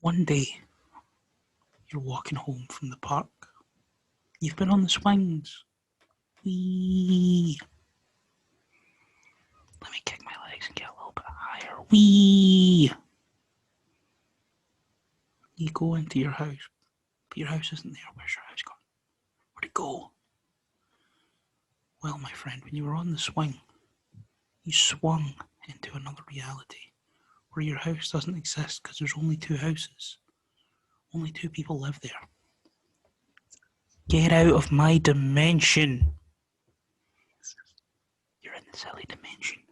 One day, you're walking home from the park. You've been on the swings. Whee! Let me kick my legs and get a little bit higher. Whee! You go into your house, but your house isn't there. Where's your house gone? Where'd it go? Well, my friend, when you were on the swing, you swung into another reality where your house doesn't exist because there's only two houses. Only two people live there. Get out of my dimension. You're in the silly dimension.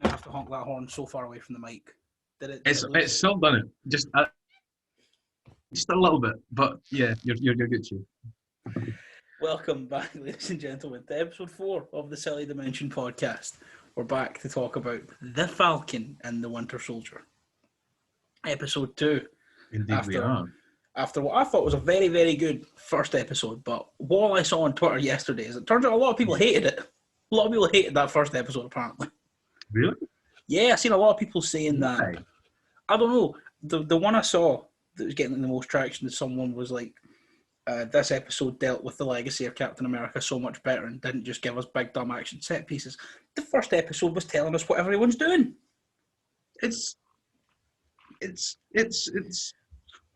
I have to honk that horn so far away from the mic. It's still done it. Just a little bit, but yeah, you're good, Chief. Welcome back, ladies and gentlemen, to episode 4 of the Silly Dimension podcast. We're back to talk about the Falcon and the Winter Soldier. Episode 2. Indeed, we are. After what I thought was a very, very good first episode, but what I saw on Twitter yesterday is it turns out a lot of people hated it. A lot of people hated that first episode, apparently. Really? Yeah, I've seen a lot of people saying that. Why? I don't know. The one I saw that was getting the most traction, someone was like, this episode dealt with the legacy of Captain America so much better and didn't just give us big dumb action set pieces. The first episode was telling us what everyone's doing. It's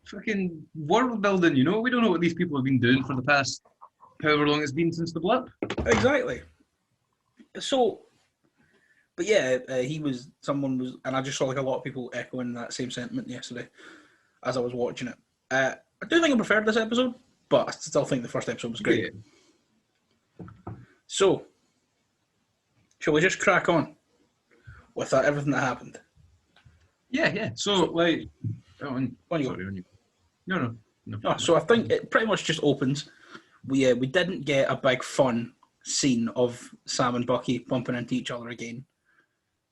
fucking world building, you know? We don't know what these people have been doing for the past however long it's been since the blip. Exactly. So, but yeah, someone was, and I just saw like a lot of people echoing that same sentiment yesterday as I was watching it. I do think I preferred this episode, but I still think the first episode was great. Yeah. So, shall we just crack on with everything that happened? Yeah. So like, on you. No. So I think it pretty much just opens. We didn't get a big fun scene of Sam and Bucky bumping into each other again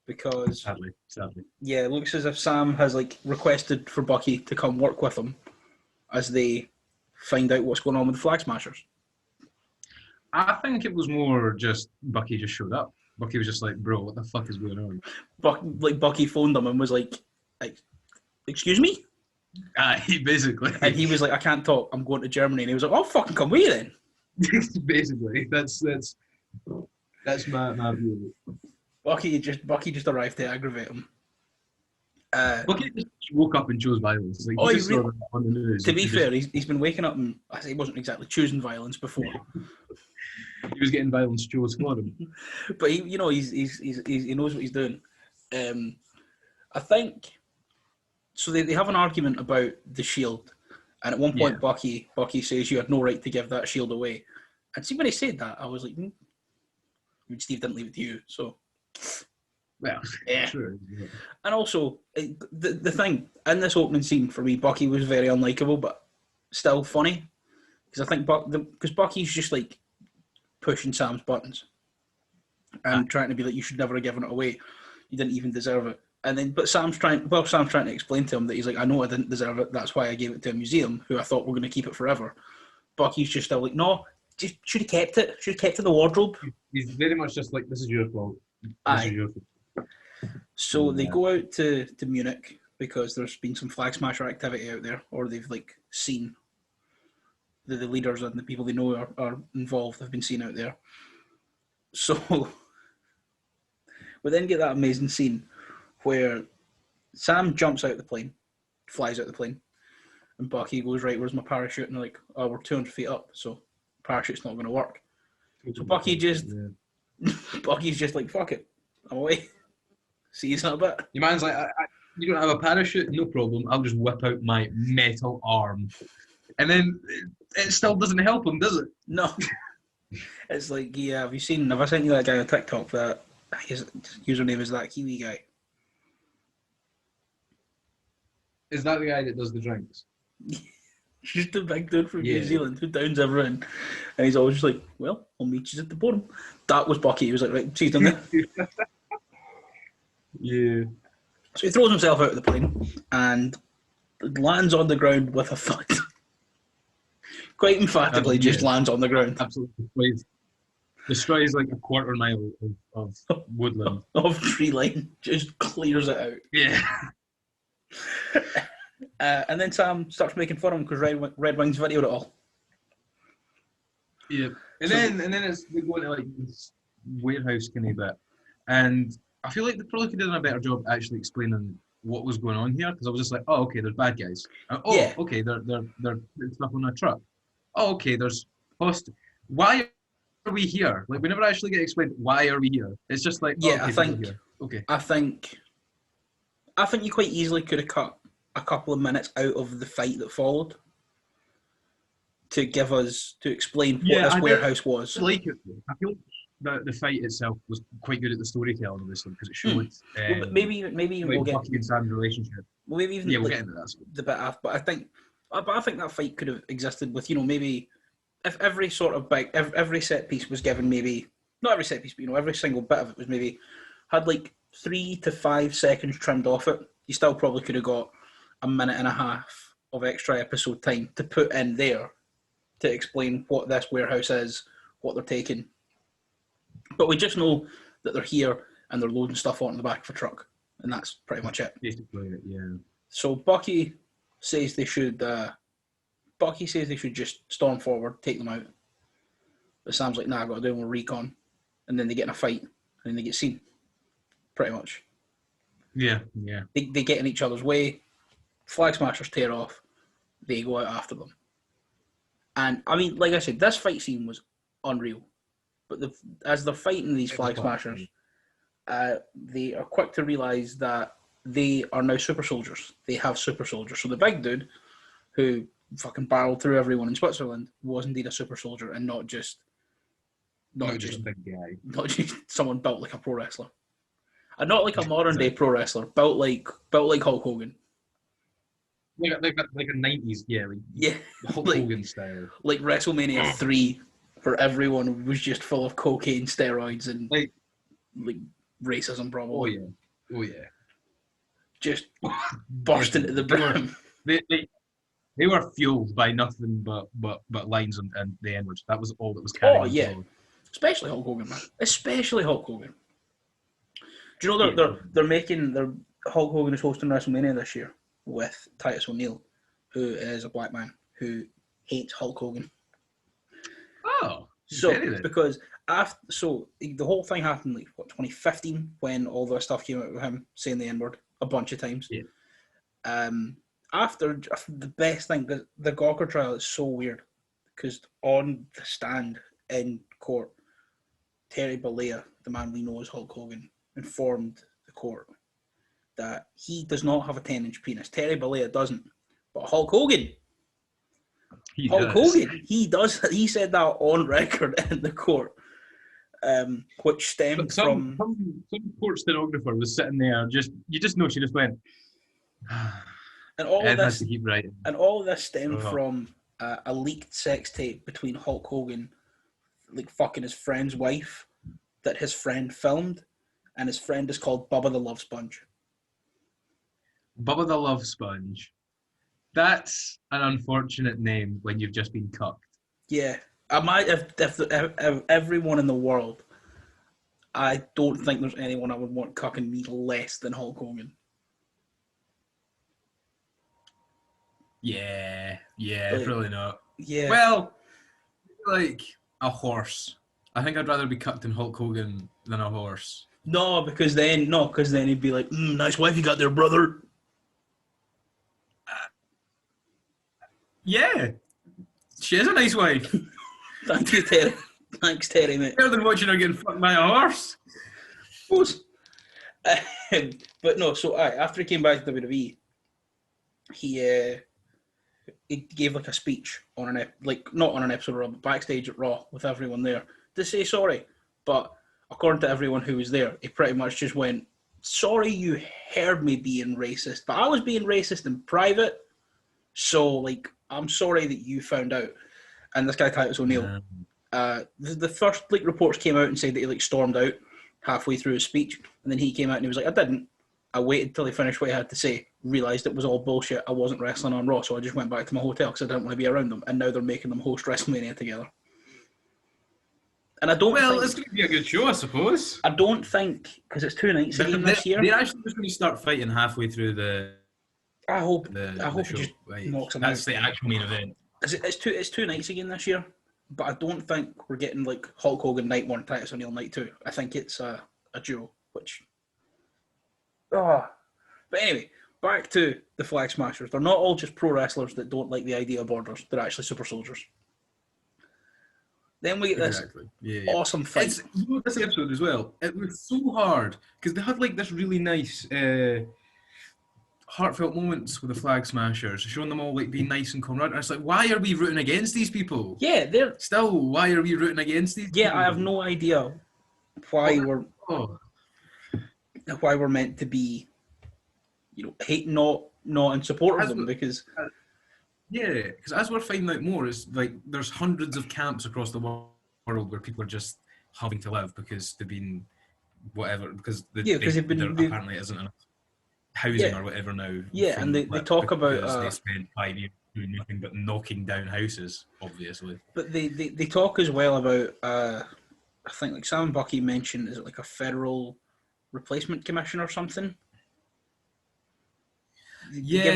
because sadly, yeah, it looks as if Sam has like requested for Bucky to come work with him as they find out what's going on with the Flag Smashers. I think it was more just Bucky just showed up. Bucky was just like, bro, what the fuck is going on? Bucky phoned him and was like, excuse me? Basically. And he was like, I can't talk, I'm going to Germany. And he was like, oh, fucking come with you then. Basically. That's my view of it. Bucky just arrived to aggravate him. Bucky just woke up and chose violence. Like, he just saw that on the news. To be fair, he's been waking up and I say he wasn't exactly choosing violence before. He was getting violence chose for him. But he knows what he's doing. I think so. They have an argument about the shield, and at one point, Bucky says you had no right to give that shield away. And see, when he said that, I was like, Steve didn't leave it to you, so. Well, yeah. Sure. Yeah. And also, the thing in this opening scene for me, Bucky was very unlikable, but still funny because I think because Bucky's just like pushing Sam's buttons and trying to be like, you should never have given it away. You didn't even deserve it. And then, but Sam's trying to explain to him that he's like, I know I didn't deserve it. That's why I gave it to a museum who I thought were going to keep it forever. Bucky's just still like, no, just should have kept it. Should have kept it in the wardrobe. He's very much just like, this is your fault. This is your fault. So they go out to Munich because there's been some Flag Smasher activity out there, or they've like seen the leaders and the people they know are involved have been seen out there. So we then get that amazing scene where Sam jumps out the plane, flies out the plane, and Bucky goes, right, where's my parachute? And they're like, oh, we're 200 feet up, so parachute's not going to work. So Bucky's just like, fuck it, I'm away. See you in a bit. Your man's like, you don't have a parachute? No problem. I'll just whip out my metal arm. And then it still doesn't help him, does it? No. It's like, yeah, have I sent you that guy on TikTok that his username is that Kiwi guy? Is that the guy that does the drinks? He's the big dude from New Zealand who downs everyone. And he's always just like, well, I'll meet you at the bottom. That was Bucky. He was like, right, see you down there. Yeah. So he throws himself out of the plane and lands on the ground with a thud. Quite emphatically, just lands on the ground. Absolutely. destroys like a quarter mile of woodland. Of tree line, just clears it out. Yeah. And then Sam starts making fun of him because Red Wings videoed it all. Yeah. And then they go into like this warehouse kind of bit. And I feel like they probably could have done a better job actually explaining what was going on here, because I was just like, oh, okay, there's bad guys. Yeah. Okay, they're putting stuff on a truck. Oh, okay, there's why are we here? Like, we never actually get explained why are we here. It's just like, Yeah, okay, I think here. Okay. I think you quite easily could have cut a couple of minutes out of the fight that followed to explain what this warehouse was. I like it. I feel like the fight itself was quite good at the storytelling of this one, because it showed well, maybe like we'll get Bucky and Sam's relationship. Well, maybe even we'll get into that. The bit after, but I think that fight could have existed with, maybe if every sort of every set piece was given, maybe not every set piece, but every single bit of it was maybe had like 3 to 5 seconds trimmed off it. You still probably could have got a minute and a half of extra episode time to put in there to explain what this warehouse is, what they're taking. But we just know that they're here and they're loading stuff onto the back of a truck, and that's pretty much it. Basically, yeah. So Bucky says they should just storm forward, take them out. But Sam's like, nah, I've got to do more recon. And then they get in a fight, and then they get seen. Pretty much. Yeah. They get in each other's way. Flag Smashers tear off. They go out after them. And, I mean, like I said, this fight scene was unreal. But as they're fighting these Flag Smashers, they are quick to realise that they are now super soldiers. They have super soldiers. So the big dude, who fucking barreled through everyone in Switzerland, was indeed a super soldier, and not just a big guy. Not just someone built like a pro wrestler. And not like a modern day pro wrestler, built like Hulk Hogan. Like a 90s, Hulk Hogan style. Like WrestleMania 3, where everyone was just full of cocaine, steroids, and like racism, probably. Oh yeah. Just burst into the brim. They were fueled by nothing but lines and the N-words. That was all that was carrying. Oh yeah, especially Hulk Hogan, man. Especially Hulk Hogan. Do you know they're Hulk Hogan is hosting WrestleMania this year with Titus O'Neil, who is a black man who hates Hulk Hogan. Oh, so because the whole thing happened like 2015 when all the stuff came out with him saying the N-word a bunch of times. Yeah. After the best thing, the Gawker trial is so weird because on the stand in court, Terry Bollea, the man we know as Hulk Hogan, informed the court that he does not have a 10-inch penis. Terry Bollea doesn't, but Hulk Hogan. He does. He said that on record in the court, which stemmed from some court stenographer was sitting there. You just know she just went. And all of this, to keep writing. And all of this stemmed from a leaked sex tape between Hulk Hogan, like fucking his friend's wife, that his friend filmed, and his friend is called Bubba the Love Sponge. Bubba the Love Sponge. That's an unfortunate name when you've just been cucked. Yeah, I might if everyone in the world. I don't think there's anyone I would want cucking me less than Hulk Hogan. Yeah, probably not. Yeah. Well, like a horse. I think I'd rather be cucked in Hulk Hogan than a horse. No, because then he'd be like, nice wife you got there, brother. Yeah, she is a nice wife. Thank you, Terry. Thanks, Terry, mate. Better than watching her getting fucked by a horse. But no, so after he came back to WWE, he gave like a speech on not on an episode of Raw, but backstage at Raw with everyone there to say sorry. But according to everyone who was there, he pretty much just went, sorry you heard me being racist, but I was being racist in private, so I'm sorry that you found out. And this guy Titus O'Neil, the first reports came out and said that he stormed out halfway through his speech, and then he came out and he was like, I didn't. I waited till he finished what he had to say, realised it was all bullshit, I wasn't wrestling on Raw, so I just went back to my hotel because I didn't want to be around them, and now they're making them host WrestleMania together. And I don't it's going to be a good show, I suppose. I don't think, because it's 2 nights again this year. They're actually just going to start fighting halfway through I hope the it show. just Right. knocks them That's out. the actual main event. It's 2 nights again this year, but I don't think we're getting like Hulk Hogan night 1, Titus O'Neil night 2. I think it's a duo, which. But anyway, back to the Flag Smashers. They're not all just pro wrestlers that don't like the idea of borders. They're actually super soldiers. Then we get this awesome fight. This episode as well, it was so hard because they had like this really nice heartfelt moments with the Flag Smashers, showing them all like being nice and comrade. And it's like, why are we rooting against these people? Yeah, why are we rooting against these people? Yeah, I have no idea why we're meant to be, hate not in support of them, because because as we're finding out more, it's like there's hundreds of camps across the world where people are just having to live because they've been because apparently isn't enough housing or whatever now. Yeah, and they talk about they spent 5 years doing nothing but knocking down houses, obviously. But they talk as well about I think like Sam and Bucky mentioned, is it like a federal replacement commission or something? Yeah,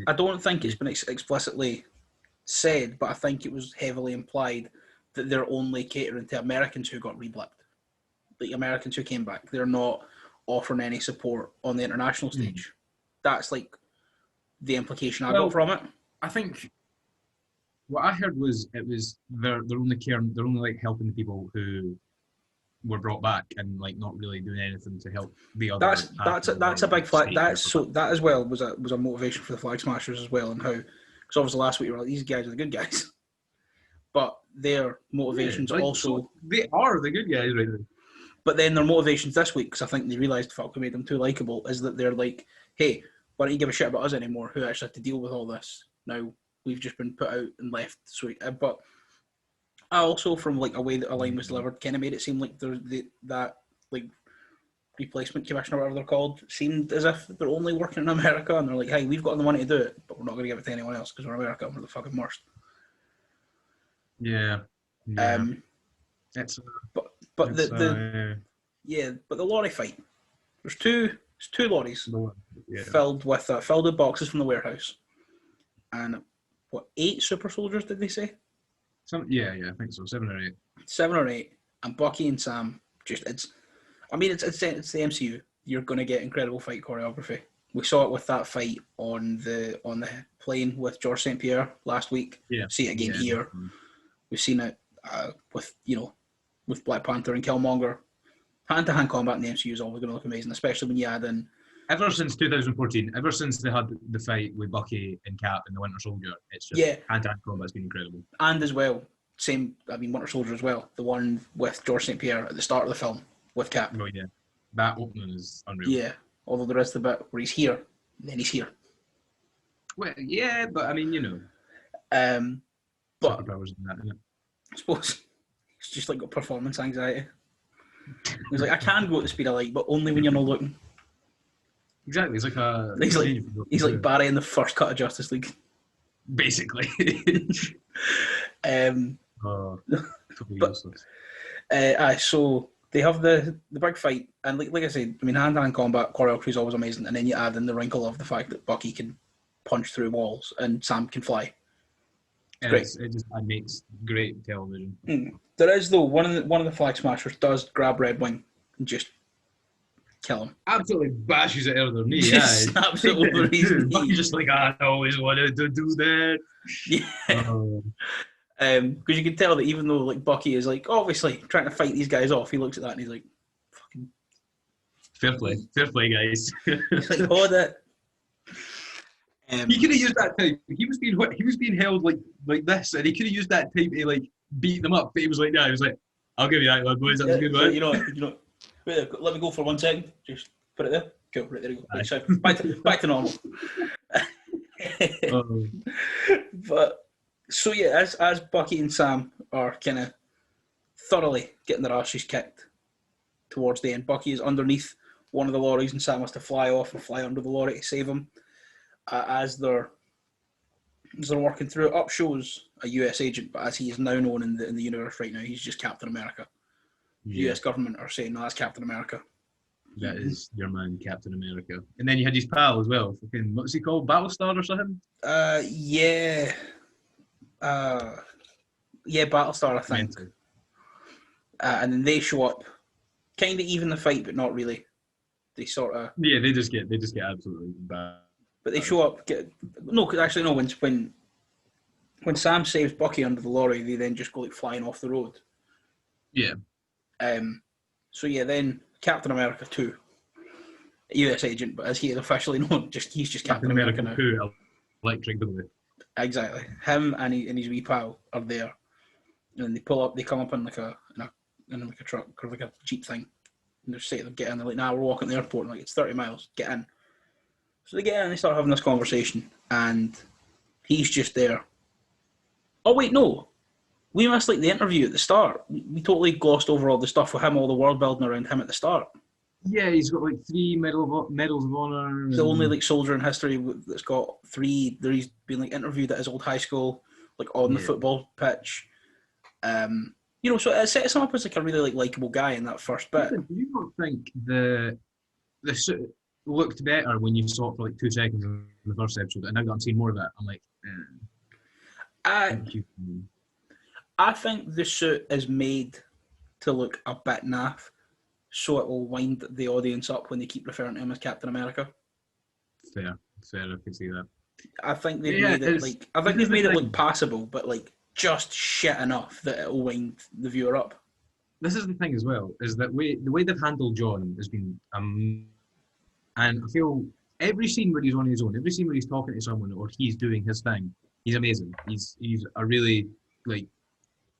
I don't think it's been explicitly said, but I think it was heavily implied that they're only catering to Americans who got reblipped. Like Americans who came back. They're not offering any support on the international stage. That's like the implication I got from it. I think what I heard was they're only like helping the people who were brought back and like not really doing anything to help the other. That's a big flag. That as well was a motivation for the Flag Smashers as well, and how, because obviously last week we were like, these guys are the good guys, but their motivations also they are the good guys right now. But then their motivations this week, because I think they realised Falcon made them too likeable, is that they're like, hey, why don't you give a shit about us anymore? Who actually had to deal with all this? Now we've just been put out and left. So, but I also, from like a way that a line was delivered, kind of made it seem like that like replacement commission or whatever they're called seemed as if they're only working in America, and they're like, hey, we've got the money to do it, but we're not going to give it to anyone else because we're America and we're the fucking worst. Yeah. But the lorry fight. There's two lorries filled with boxes from the warehouse, and 8 super soldiers did they say? I think so. 7 or 8. 7 or 8, and Bucky and Sam it's the MCU. You're going to get incredible fight choreography. We saw it with that fight on the plane with George St. Pierre last week. Yeah. See it again here. Mm-hmm. We've seen it with Black Panther and Killmonger. Hand-to-hand combat in the MCU is always going to look amazing, especially when you add in... Ever since 2014, ever since they had the fight with Bucky and Cap and the Winter Soldier, it's just hand-to-hand combat's been incredible. And as well, Winter Soldier as well, the one with George St. Pierre at the start of the film with Cap. Oh yeah, that opening is unreal. Yeah, although there is the bit where he's here, and then he's here. Well, yeah, but I mean, but superpowers in that, isn't it? I suppose it's just like got performance anxiety. He's like, I can go at the speed of light, but only when you're not looking. Exactly, he's like Barry in the first cut of Justice League, basically. So they have the big fight, and like I said, I mean, hand-to-hand combat choreography is always amazing, and then you add in the wrinkle of the fact that Bucky can punch through walls and Sam can fly. It makes great television. There is though one of the Flag Smashers does grab Red Wing and just kill him. Absolutely bashes it out of their knee. Just snaps it over his knee. Bucky's just like, I always wanted to do that. Yeah. Because you can tell that even though like Bucky is like obviously trying to fight these guys off, he looks at that and he's like, "Fucking fair play, guys." He's like, "Hold it." He could have used that time. He was being held like this, and he could have used that time to like beat them up. But he was like, "No," he was like, "I'll give you that one, boys. That was a good one." You know. Wait, let me go for 1 second. Just put it there. Cool. Right there you go. Right, so back to normal. But so yeah, as Bucky and Sam are kind of thoroughly getting their asses kicked towards the end, Bucky is underneath one of the lorries, and Sam has to fly off and fly under the lorry to save him. As they're working through it, up shows a US agent, but as he is now known in the universe right now, he's just Captain America. The US government are saying, no, that's Captain America. That is your man, Captain America. And then you had his pal as well. Fucking, what's he called? Battlestar or something? Yeah. Battlestar, I think. And then they show up, kind of even the fight, but not really. They sort of... Yeah, they just get absolutely bad. But they show up... When Sam saves Bucky under the lorry, they then just go like flying off the road. Yeah. Then Captain America 2, US agent, but as he is officially known, he's just Captain America now. 2, electric blue. Exactly. Him and his wee pal are there, and they come up in like a truck or like a jeep thing, and they're saying get in. They're like, nah, we're walking to the airport, and like it's 30 miles, get in. So they get in and they start having this conversation, and he's just there. Oh wait, no. We missed like the interview at the start. We totally glossed over all the stuff with him, all the world building around him at the start. Yeah, he's got like 3 medals of honor. He's the only like soldier in history that's got 3. He's been like interviewed at his old high school, like on the football pitch. So it sets him up as like a really like likable guy in that first bit. Do you not think the suit looked better when you saw it for like 2 seconds in the first episode, and now that I'm seeing more of it, I'm like, thank you. I think the suit is made to look a bit naff, so it will wind the audience up when they keep referring to him as Captain America. Fair, I can see that. I think they've made it like they've made it look passable, but like just shit enough that it will wind the viewer up. This is the thing as well, is that the way they've handled John has been, and I feel every scene where he's on his own, every scene where he's talking to someone or he's doing his thing, he's amazing. He's a really like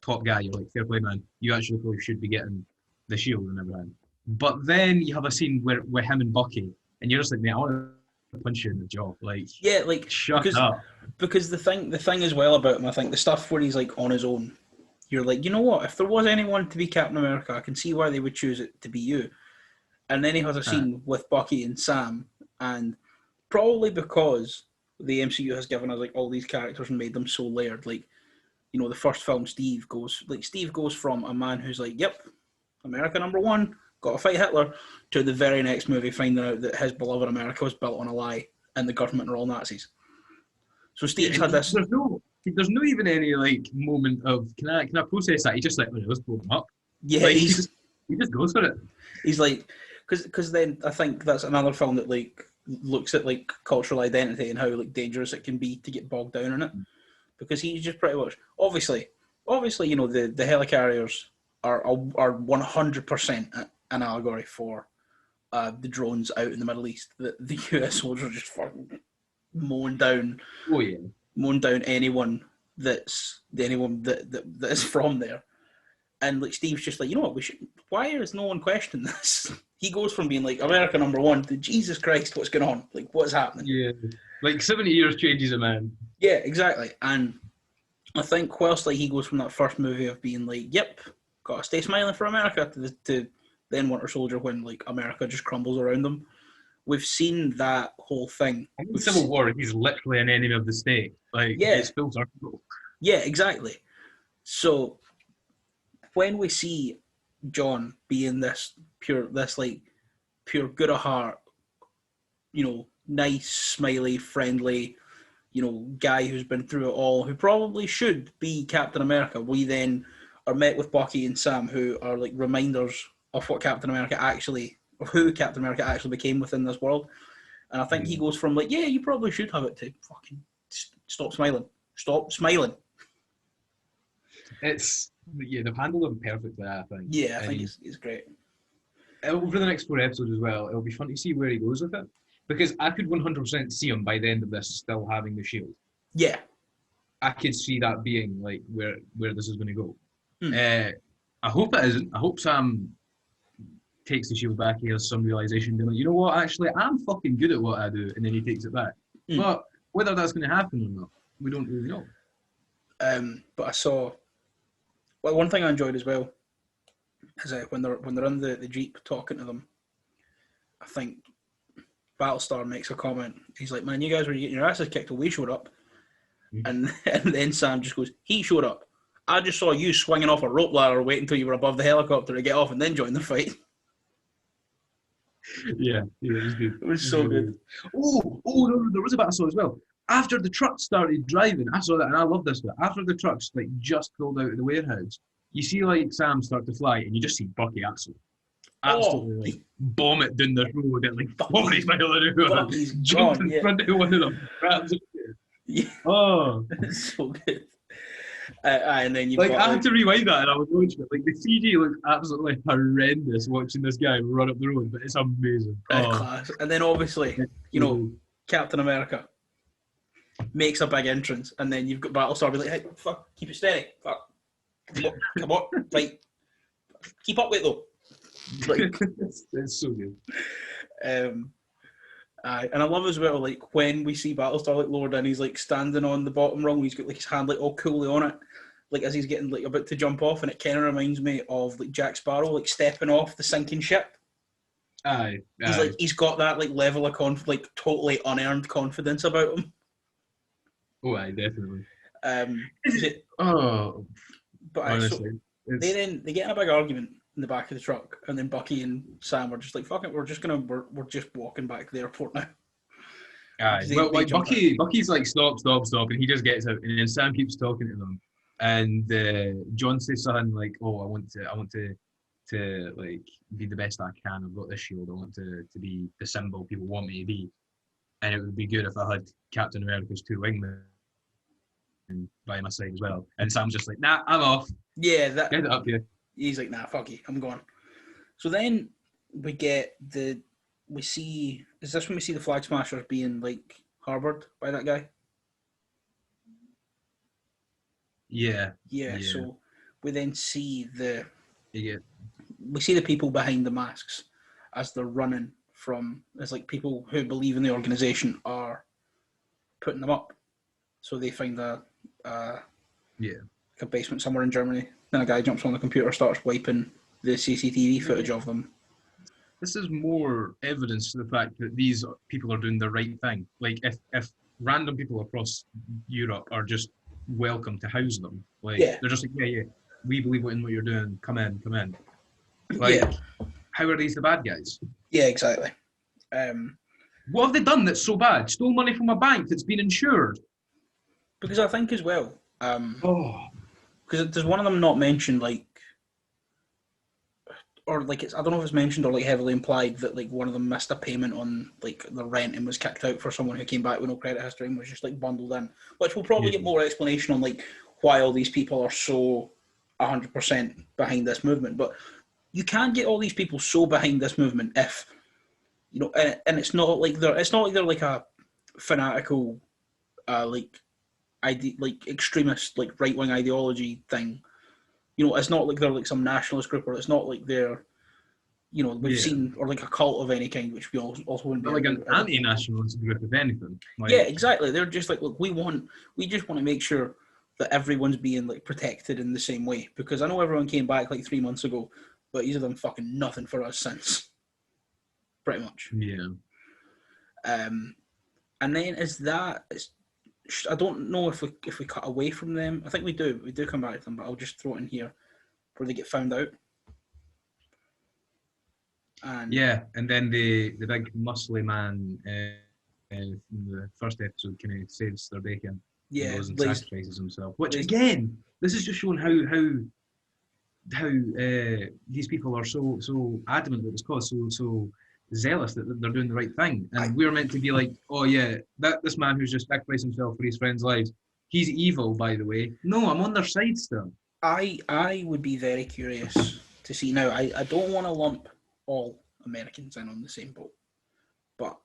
top guy. You're like, fair play, man. You actually probably should be getting the shield and everything. But then you have a scene where him and Bucky, and you're just like, man, I want to punch you in the jaw. Like, yeah, like shut up. Because the thing as well about him, I think the stuff where he's like on his own, you're like, you know what? If there was anyone to be Captain America, I can see why they would choose it to be you. And then he has a scene with Bucky and Sam, and probably because the MCU has given us like all these characters and made them so layered, like. The first film, Steve goes from a man who's like, yep, America number 1, got to fight Hitler, to the very next movie finding out that his beloved America was built on a lie and the government are all Nazis. So Steve's had this... There's no even any like moment of, can I process that? He's just like, let's blow them up. Yeah, like, he just goes for it. He's like, because then I think that's another film that like looks at like cultural identity and how like dangerous it can be to get bogged down in it. Because he's just pretty much obviously, the helicarriers are 100% an allegory for the drones out in the Middle East. The US soldiers are just fucking mowing down. Oh yeah, mowing down anyone that is from there. And like Steve's just like, you know what, why is no one questioning this? He goes from being like America number 1 to Jesus Christ, what's going on? Like, what's happening? Yeah. Like 70 years changes a man. Yeah, exactly. And I think whilst like he goes from that first movie of being like, yep, gotta stay smiling for America, to then Winter Soldier when like America just crumbles around them. We've seen that whole thing. In Civil War, he's literally an enemy of the state. Like, it's full circle. Yeah, exactly. So when we see John being this pure good of heart, nice, smiley, friendly, guy who's been through it all, who probably should be Captain America. We then are met with Bucky and Sam, who are like reminders of who Captain America actually became within this world. And I think he goes from like, yeah, you probably should have it, to fucking stop smiling. Stop smiling. They've handled him perfectly, I think. Yeah, I think it's great. Over the next 4 episodes as well, it'll be fun to see where he goes with it. Because I could 100% see him by the end of this still having the shield. Yeah. I could see that being like where this is going to go. I hope it isn't. I hope Sam takes the shield back. He has some realization, being like, you know what, actually, I'm fucking good at what I do, and then he takes it back. But whether that's going to happen or not, we don't really know. But I saw... Well, one thing I enjoyed as well is when they're in the Jeep talking to them, I think Battlestar makes a comment. He's like, man, you guys were getting your asses kicked till we showed up. And then Sam just goes, he showed up. I just saw you swinging off a rope ladder, wait until you were above the helicopter to get off and then join the fight. Yeah, it was good. It was so good. Oh, no, there was a bit I saw as well. After the truck started driving, I saw that and I love this bit. After the trucks like just pulled out of the warehouse, you see like Sam start to fly and you just see Bucky absolutely like bomb it down the road at like 40 miles an hour. Bucky's jump gone, in front of one of them. Yeah. Oh, it's so good. And then you like I had to rewind that and I was watching it. Like the CG looked absolutely horrendous watching this guy run up the road, but it's amazing. Class. And then obviously, you know, Captain America makes a big entrance, and then you've got Battlestar be like, hey, fuck, keep it steady. Fuck. Come on, right. Keep up with it though. Like, it's so good. And I love as well, like when we see Battlestar like lowered and he's like standing on the bottom rung, he's got like his hand like all coolly on it, like as he's getting like about to jump off, and it kind of reminds me of like Jack Sparrow like stepping off the sinking ship. Aye. He's got that like level of like totally unearned confidence about him. Oh, aye, definitely. But honestly, they get in a big argument in the back of the truck, and then Bucky and Sam are just like, "Fuck it, we're just walking back to the airport now." Aye, well, like Bucky's like stop, and he just gets out, and then Sam keeps talking to them, and John says something like, "Oh, I want to like be the best I can. I've got this shield. I want to be the symbol people want me to be, and it would be good if I had Captain America's 2 wingmen by my side as well." And Sam's just like, "Nah, I'm off." Yeah, get it up here. He's like, "Nah, fuck you, I'm gone." So then we see when we see the Flag Smashers being like harbored by that guy? Yeah. So we then see we see the people behind the masks as they're running from, as like people who believe in the organization are putting them up. So they find a basement somewhere in Germany. Then a guy jumps on the computer, starts wiping the CCTV footage of them. This is more evidence to the fact that these people are doing the right thing. Like if random people across Europe are just welcome to house them, like they're just like, yeah, we believe in what you're doing. Come in. Like, how are these the bad guys? Yeah, exactly. What have they done that's so bad? Stole money from a bank that's been insured. Because I think as well, because there's one of them not mentioned, like, or like I don't know if it's mentioned or like heavily implied that like one of them missed a payment on like the rent and was kicked out for someone who came back with no credit history and was just like bundled in, which we'll probably get more explanation on like why all these people are so 100% behind this movement. But you can't get all these people so behind this movement if, you know, and it's not like they're like a fanatical like extremist like right-wing ideology thing. You know, it's not like they're like some nationalist group, or it's not like they're, you know, we've seen, or like a cult of any kind, which we also wouldn't be. Like an anti-nationalist group, if anything. Like, yeah, exactly. They're just like, look, we just want to make sure that everyone's being like protected in the same way, because I know everyone came back like 3 months ago, but these have done fucking nothing for us since. Pretty much. Yeah. And then I don't know if we cut away from them. I think we do. We do come back to them, but I'll just throw it in here where they get found out. And then the big muscly man in the first episode kind of saves their bacon. Yeah, goes and sacrifices himself. Which again, this is just showing how these people are so adamant about this cause, so zealous that they're doing the right thing, and we're meant to be like, oh yeah, this man who's just sacrificed himself for his friends' lives, he's evil, by the way. No, I'm on their side still. I would be very curious to see. Now, I don't want to lump all Americans in on the same boat, but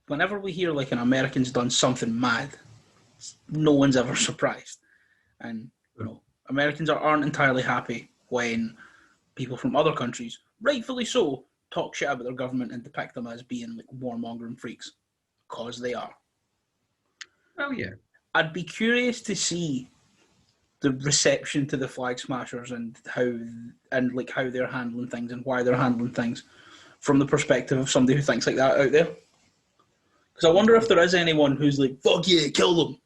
whenever we hear like an American's done something mad, no one's ever surprised, and you know, Americans aren't entirely happy when people from other countries, rightfully so, talk shit about their government and depict them as being like warmongering freaks, because they are. Oh yeah. I'd be curious to see the reception to the Flag Smashers and how they're handling things and why they're handling things from the perspective of somebody who thinks like that out there. Because I wonder if there is anyone who's like, fuck yeah, kill them.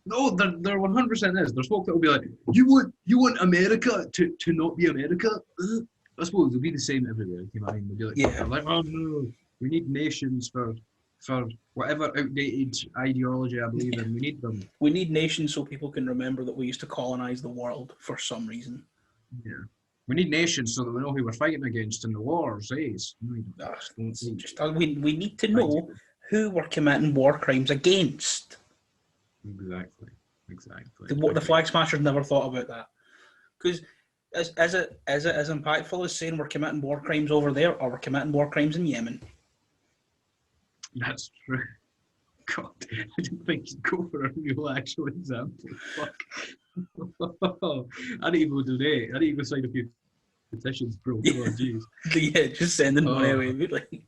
No, there 100% is. There's folk that will be like, you want America to not be America? I suppose it'll be the same everywhere. You know what I mean? They'll be like, Yeah. they're like, oh no, we need nations for whatever outdated ideology I believe in. We need them. We need nations so people can remember that we used to colonize the world for some reason. Yeah. We need nations so that we know who we're fighting against in the wars. We need to know who we're committing war crimes against. Exactly. The Flag Smashers never thought about that. Because is it as impactful as saying we're committing war crimes over there or we're committing war crimes in Yemen? That's true. God, I didn't think you'd go for a real actual example. Fuck. I need to go donate. I need to go sign a few petitions, bro. Come on, jeez. Yeah, just sending money away. Like,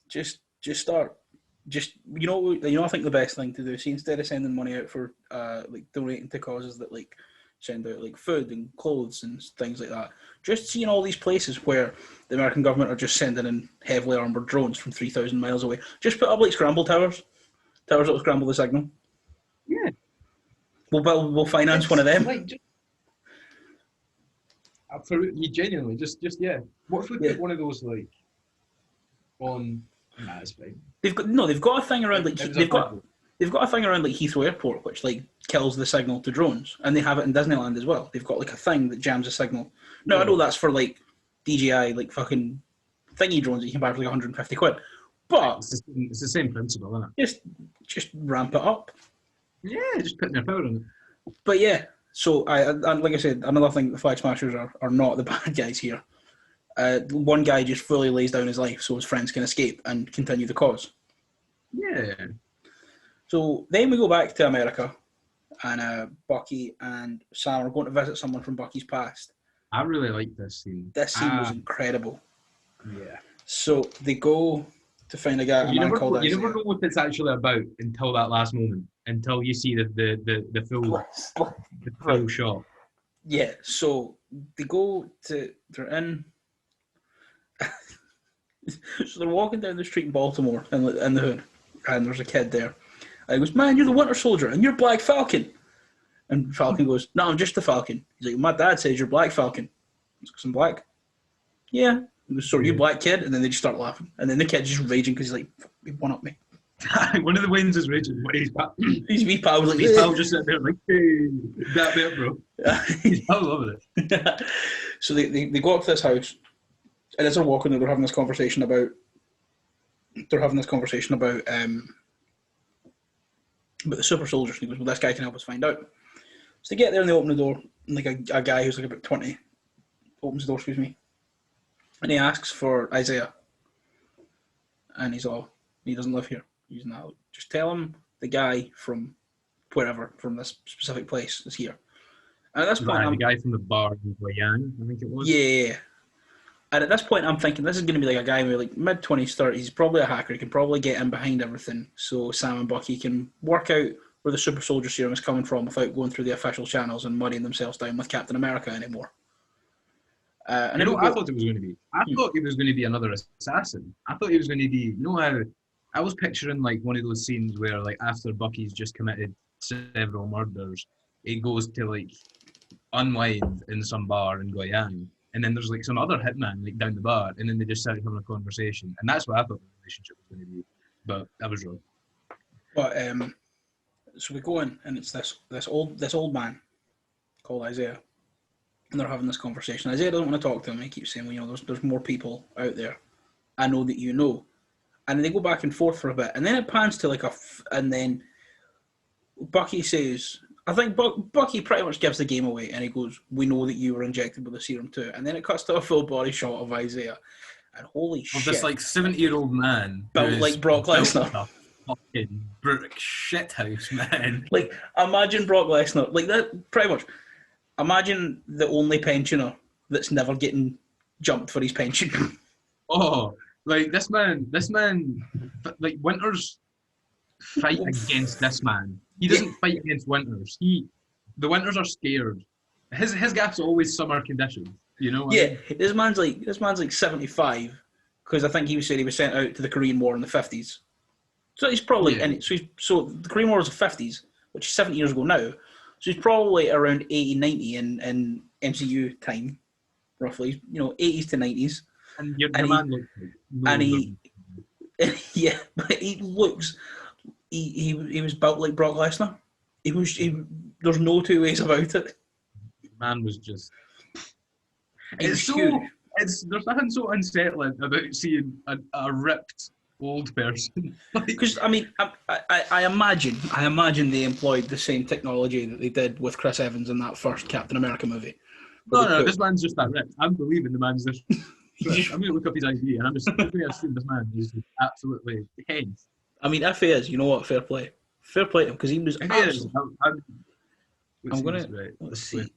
just start. Just I think the best thing to do. See, instead of sending money out for like donating to causes that like send out like food and clothes and things like that, just seeing all these places where the American government are just sending in heavily armored drones from 3,000 miles away. Just put up like scramble towers that will scramble the signal. Yeah, we'll finance one of them. Like, absolutely, genuinely, just yeah. What if we put one of those like on? Nah, it's fine. They've got a thing around like they've got a thing around like Heathrow Airport which like kills the signal to drones, and they have it in Disneyland as well. They've got like a thing that jams a signal. No, I know that's for like DJI like fucking thingy drones that you can buy for like 150 quid. But it's the same principle, isn't it? Just ramp it up. Yeah, just putting their power on it. But yeah, so and like I said, another thing, the Flag Smashers are not the bad guys here. One guy just fully lays down his life so his friends can escape and continue the cause. Yeah. So then we go back to America, and Bucky and Sam are going to visit someone from Bucky's past. I really like this scene. This scene was incredible. Yeah. So they go to find a guy. You never know what it's actually about until that last moment, until you see the full shot. Yeah. So they go to. They're in. So they're walking down the street in Baltimore in the hood, and there's a kid there. And he goes, "Man, you're the Winter Soldier, and you're Black Falcon." And Falcon goes, "No, I'm just the Falcon." He's like, "My dad says you're Black Falcon." He's like, "I'm black." Yeah. He goes, "So are you black, kid?" And then they just start laughing. And then the kid's just raging because he's like, "He one up me." One of the wins is raging. His wee pal was like, his pal just sitting there like, "Hey, that bit, bro." His pal loving it. So they go up to this house. And as they're walking, they're having this conversation about the super soldiers. And he goes, "Well, this guy can help us find out." So they get there and they open the door, and like a guy who's like about 20 opens the door, and he asks for Isaiah. And he doesn't live here. He's not. Just tell him the guy from wherever, from this specific place, is here. And at this point, the guy from the bar in Guayana, I think it was. Yeah. And at this point, I'm thinking this is going to be like a guy with like mid-20s, 30s. He's probably a hacker. He can probably get in behind everything. So Sam and Bucky can work out where the super soldier serum is coming from without going through the official channels and muddying themselves down with Captain America anymore. I thought it was going to be. I thought he was going to be another assassin. I thought he was going to be. You know how I was picturing like one of those scenes where like after Bucky's just committed several murders, it goes to like unwind in some bar in Guyana. And then there's like some other hitman like down the bar, and then they just started having a conversation, and that's what I thought the relationship was going to be. But I was wrong. But so we go in, and it's this old man called Isaiah, and they're having this conversation. Isaiah doesn't want to talk to him. He keeps saying, "Well, there's more people out there. I know that you know." And they go back and forth for a bit, and then it pans to like and then Bucky says. I think Bucky pretty much gives the game away, and he goes, "We know that you were injected with the serum too." And then it cuts to a full body shot of Isaiah, and holy shit! This like 70-year-old man built like Brock Lesnar, fucking brick shithouse man. Like imagine Brock Lesnar, like that. Pretty much, imagine the only pensioner that's never getting jumped for his pension. Oh, like this man, like Winters fight against this man. He doesn't fight against Winters. The Winters are scared. His gap's always summer conditions. You know. Yeah, I mean? This man's like 75 because I think he was saying he was sent out to the Korean War in the 50s. So he's probably so the Korean War was the 50s, which is 70 years ago now. So he's probably around 80, 90 in MCU time, roughly. 80s to 90s. And your man looks like and he yeah, but he looks he was built like Brock Lesnar. There's no two ways about it. Man was just there's nothing so unsettling about seeing a ripped old person. Because I imagine they employed the same technology that they did with Chris Evans in that first Captain America movie. No, this man's just that ripped. I'm believing the man's this. I'm going to look up his ID, and I'm just going to assume this man is just absolutely tense. I mean, if he is, you know what? Fair play to him, because he was. Let's see.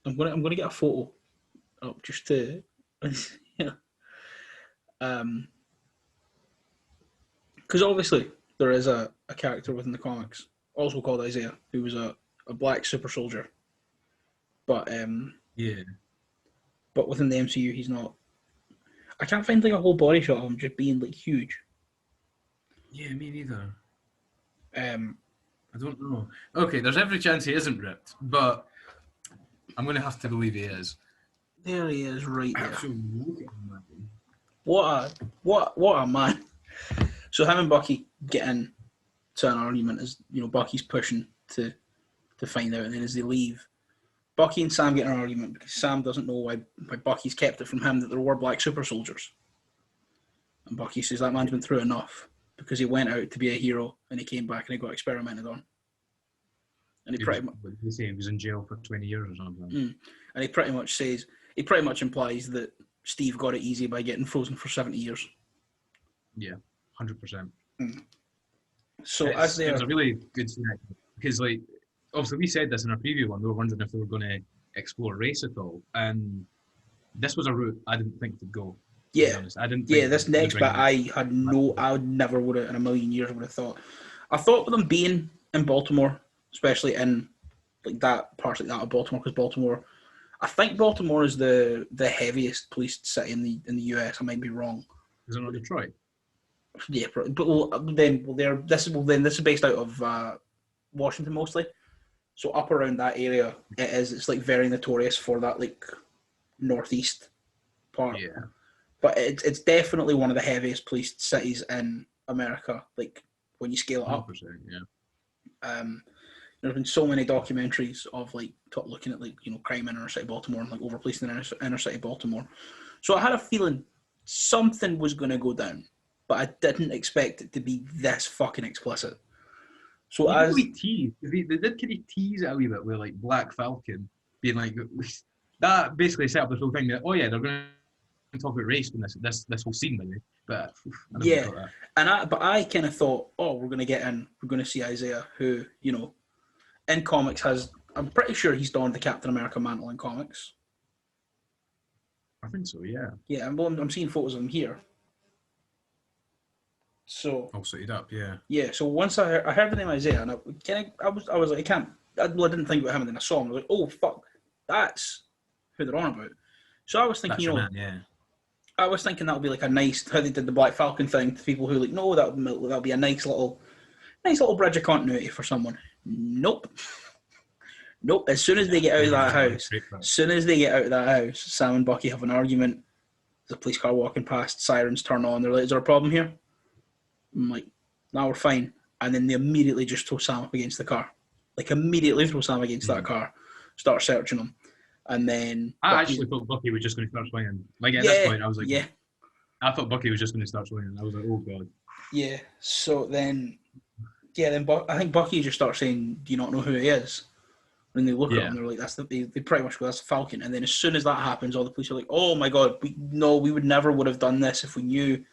I'm going to get a photo up just to, because obviously there is a character within the comics, also called Isaiah, who was a black super soldier, but but within the MCU he's not. I can't find like a whole body shot of him just being like huge. Yeah, me neither. I don't know. Okay, there's every chance he isn't ripped, but I'm going to have to believe he is. There he is, right there. What a man. So him and Bucky get into an argument as Bucky's pushing to find out, and then as they leave, Bucky and Sam get in an argument because Sam doesn't know why Bucky's kept it from him that there were black super soldiers. And Bucky says that man's been through enough because he went out to be a hero and he came back and he got experimented on. And he was in jail for 20 years or something. And he pretty much implies that Steve got it easy by getting frozen for 70 years. Yeah, 100%. So it was a really good snack because obviously, we said this in our preview one. We were wondering if they were going to explore race at all, and this was a route I didn't think to go. Yeah, I didn't. This next bit, I never would have in a million years would have thought. I thought with them being in Baltimore, especially in like that part like that of Baltimore, because Baltimore, I think Baltimore is the heaviest policed city in the US. I might be wrong. Is it not Detroit? Yeah, but this is based out of Washington mostly. So up around that area, it's like very notorious for that like northeast part. Yeah. But it's definitely one of the heaviest policed cities in America. Like when you scale it up. Yeah. There's been so many documentaries of like looking at like crime in inner city Baltimore and like over policing in inner city Baltimore. So I had a feeling something was going to go down, but I didn't expect it to be this fucking explicit. So they did kind of tease it a wee bit with like Black Falcon being like that basically set up this whole thing that they're going to talk about race in this whole scene, by the way. But I kind of thought, we're going to see Isaiah, who in comics I'm pretty sure he's donned the Captain America mantle in comics. I think so, yeah. Yeah, I'm seeing photos of him here. So all suited up, yeah. Yeah, so once I heard the name Isaiah, and I was like, I didn't think about him, and then I saw him. I was like, oh fuck, that's who they're on about. So I was thinking, I was thinking that would be like a nice how they did the Black Falcon thing to people who that'll be a nice little bridge of continuity for someone. Nope. As soon as they get out of that house, Sam and Bucky have an argument. There's a police car walking past, sirens turn on. They're like, "Is there a problem here?" I'm like, "No, we're fine." And then they immediately just throw Sam up against the car. Like immediately throw Sam against that car, start searching him, and then I actually thought Bucky was just going to start swinging. Like at this point, I was like, I thought Bucky was just going to start swinging. I was like, oh god. Yeah. So then, I think Bucky just starts saying, "Do you not know who he is?" And they look at him and they're like, they pretty much go, "That's the Falcon." And then as soon as that happens, all the police are like, "Oh my god, we would never would have done this if we knew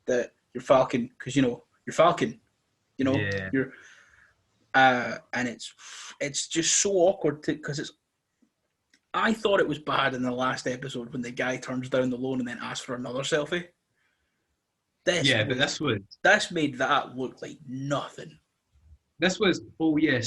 that you're Falcon, because you're Falcon, you're." And it's just so awkward because I thought it was bad in the last episode when the guy turns down the loan and then asks for another selfie. This made that look like nothing. This was,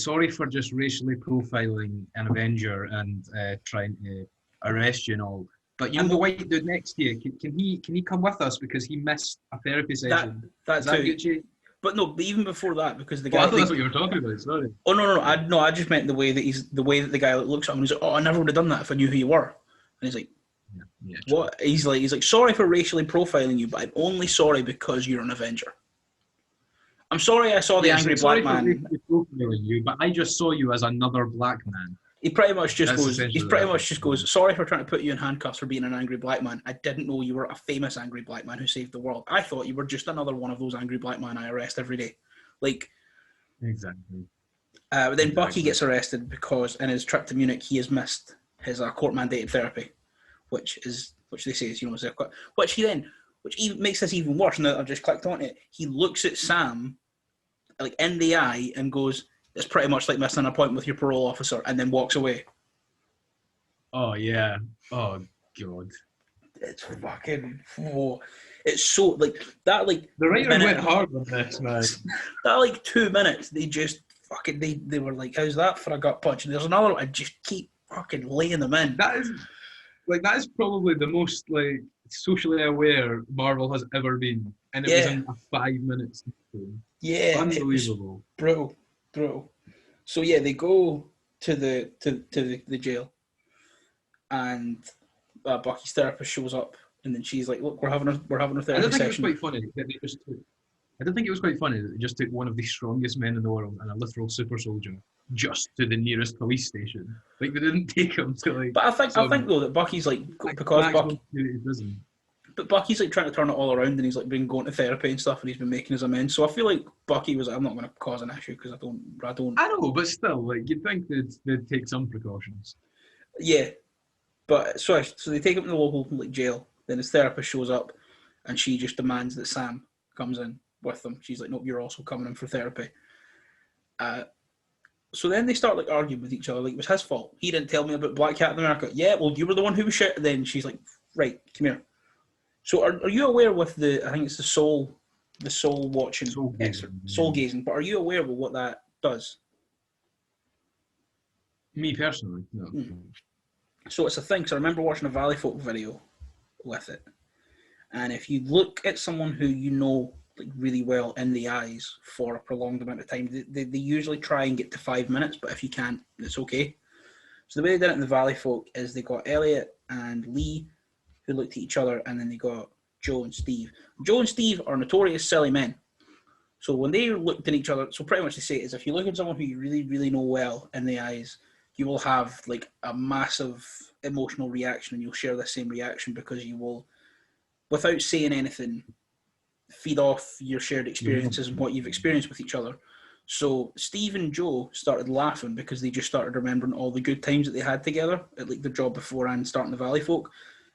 sorry for just racially profiling an Avenger and trying to arrest you and all. But the white dude next to you, can he come with us because he missed a therapy session? That's Gucci? But no, but even before that, because the guy. Well, I thought that's what you were talking about. Sorry. Oh no! I just meant the way that the guy looks at him and he's like, "Oh, I never would have done that if I knew who you were." And he's like, Yeah, "What?" He's like, "Sorry for racially profiling you, but I'm only sorry because you're an Avenger. I'm sorry I saw the angry black man. Sorry for profiling you, but I just saw you as another black man." He pretty much just goes, "Sorry for trying to put you in handcuffs for being an angry black man. I didn't know you were a famous angry black man who saved the world. I thought you were just another one of those angry black men I arrest every day." Like, exactly. But then Bucky gets arrested because in his trip to Munich he has missed his court-mandated therapy, which they say is which even makes this even worse. Now that I've just clicked on it, he looks at Sam like in the eye and goes, "It's pretty much like missing an appointment with your parole officer," and then walks away. Oh yeah. Oh god. It's fucking. Whoa. It's so like that. Like the writer went hard on this, man. That like 2 minutes, they just fucking they were like, "How's that for a gut punch?" And there's another one. I just keep fucking laying them in. That is probably the most like socially aware Marvel has ever been, and it was in a 5 minutes. Yeah, unbelievable, brutal. So yeah, they go to the jail, and Bucky's therapist shows up, and then she's like, "Look, we're having a therapy session." I don't think it was quite funny that they just took one of the strongest men in the world and a literal super soldier just to the nearest police station. Like they didn't take him to like. But I think though that Bucky's like because Bucky. But Bucky's like trying to turn it all around, and he's like been going to therapy and stuff, and he's been making his amends. So I feel like Bucky was like, "I'm not going to cause an issue because I don't." I know, but still, like you'd think they'd take some precautions. Yeah, but so they take him to the local like jail. Then his therapist shows up, and she just demands that Sam comes in with them. She's like, "Nope, you're also coming in for therapy." So then they start like arguing with each other. Like it was his fault. He didn't tell me about Black Captain America. Yeah, well, you were the one who was shit. Then she's like, "Right, come here." So are you aware with I think it's the soul watching, soul gazing, but are you aware of what that does? Me personally, no. So it's a thing. So I remember watching a Valley Folk video with it. And if you look at someone who you know like really well in the eyes for a prolonged amount of time, they usually try and get to 5 minutes, but if you can't, it's okay. So the way they did it in the Valley Folk is they got Elliot and Lee, who looked at each other, and then they got Joe and Steve. Joe and Steve are notorious silly men. So when they looked at each other, so pretty much they say is if you look at someone who you really, really know well in the eyes, you will have like a massive emotional reaction, and you'll share the same reaction because you will, without saying anything, feed off your shared experiences and what you've experienced with each other. So Steve and Joe started laughing because they just started remembering all the good times that they had together at like their job before and starting the Valley Folk.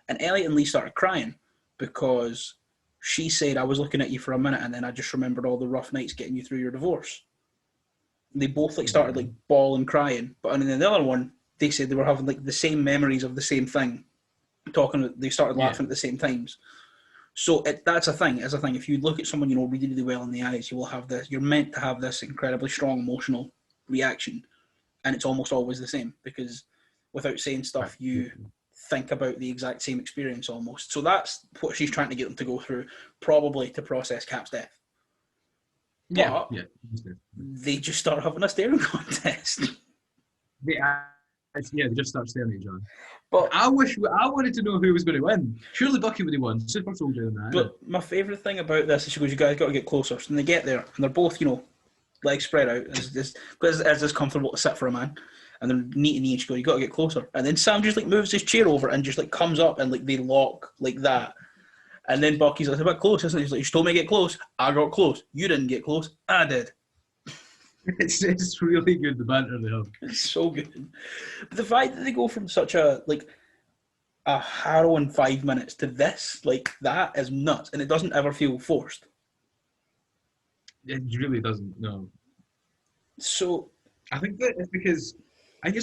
And Elliot and Lee started crying because she said, "I was looking at you for a minute and then I just remembered all the rough nights getting you through your divorce." They both like started like bawling, crying. But and then the other one, they said they were having like the same memories of the same thing. They started laughing at the same times. So that's a thing. It's a thing. If you look at someone you know really, really well in the eyes, you will have this. You're meant to have this incredibly strong emotional reaction, and it's almost always the same because without saying stuff, you think about the exact same experience almost. So that's what she's trying to get them to go through, probably to process Cap's death. But they just start having a staring contest. They just start staring at each other. But I wanted to know who was going to win. Surely Bucky would have won. Super Soldier and that. But my favourite thing about this is she goes, "You guys got to get closer." So when they get there, and they're both, legs spread out, as is comfortable to sit for a man. And they're knee to knee, and she goes, "You got to get closer." And then Sam just like moves his chair over and just like comes up and like they lock like that. And then Bucky's like, "It's a bit close, isn't it?" He's like, "You told me to get close. I got close. You didn't get close. I did." It's really good, the banter they have. It's so good. But the fact that they go from such a harrowing 5 minutes to this, like that is nuts. And it doesn't ever feel forced. It really doesn't, no. So I think that it's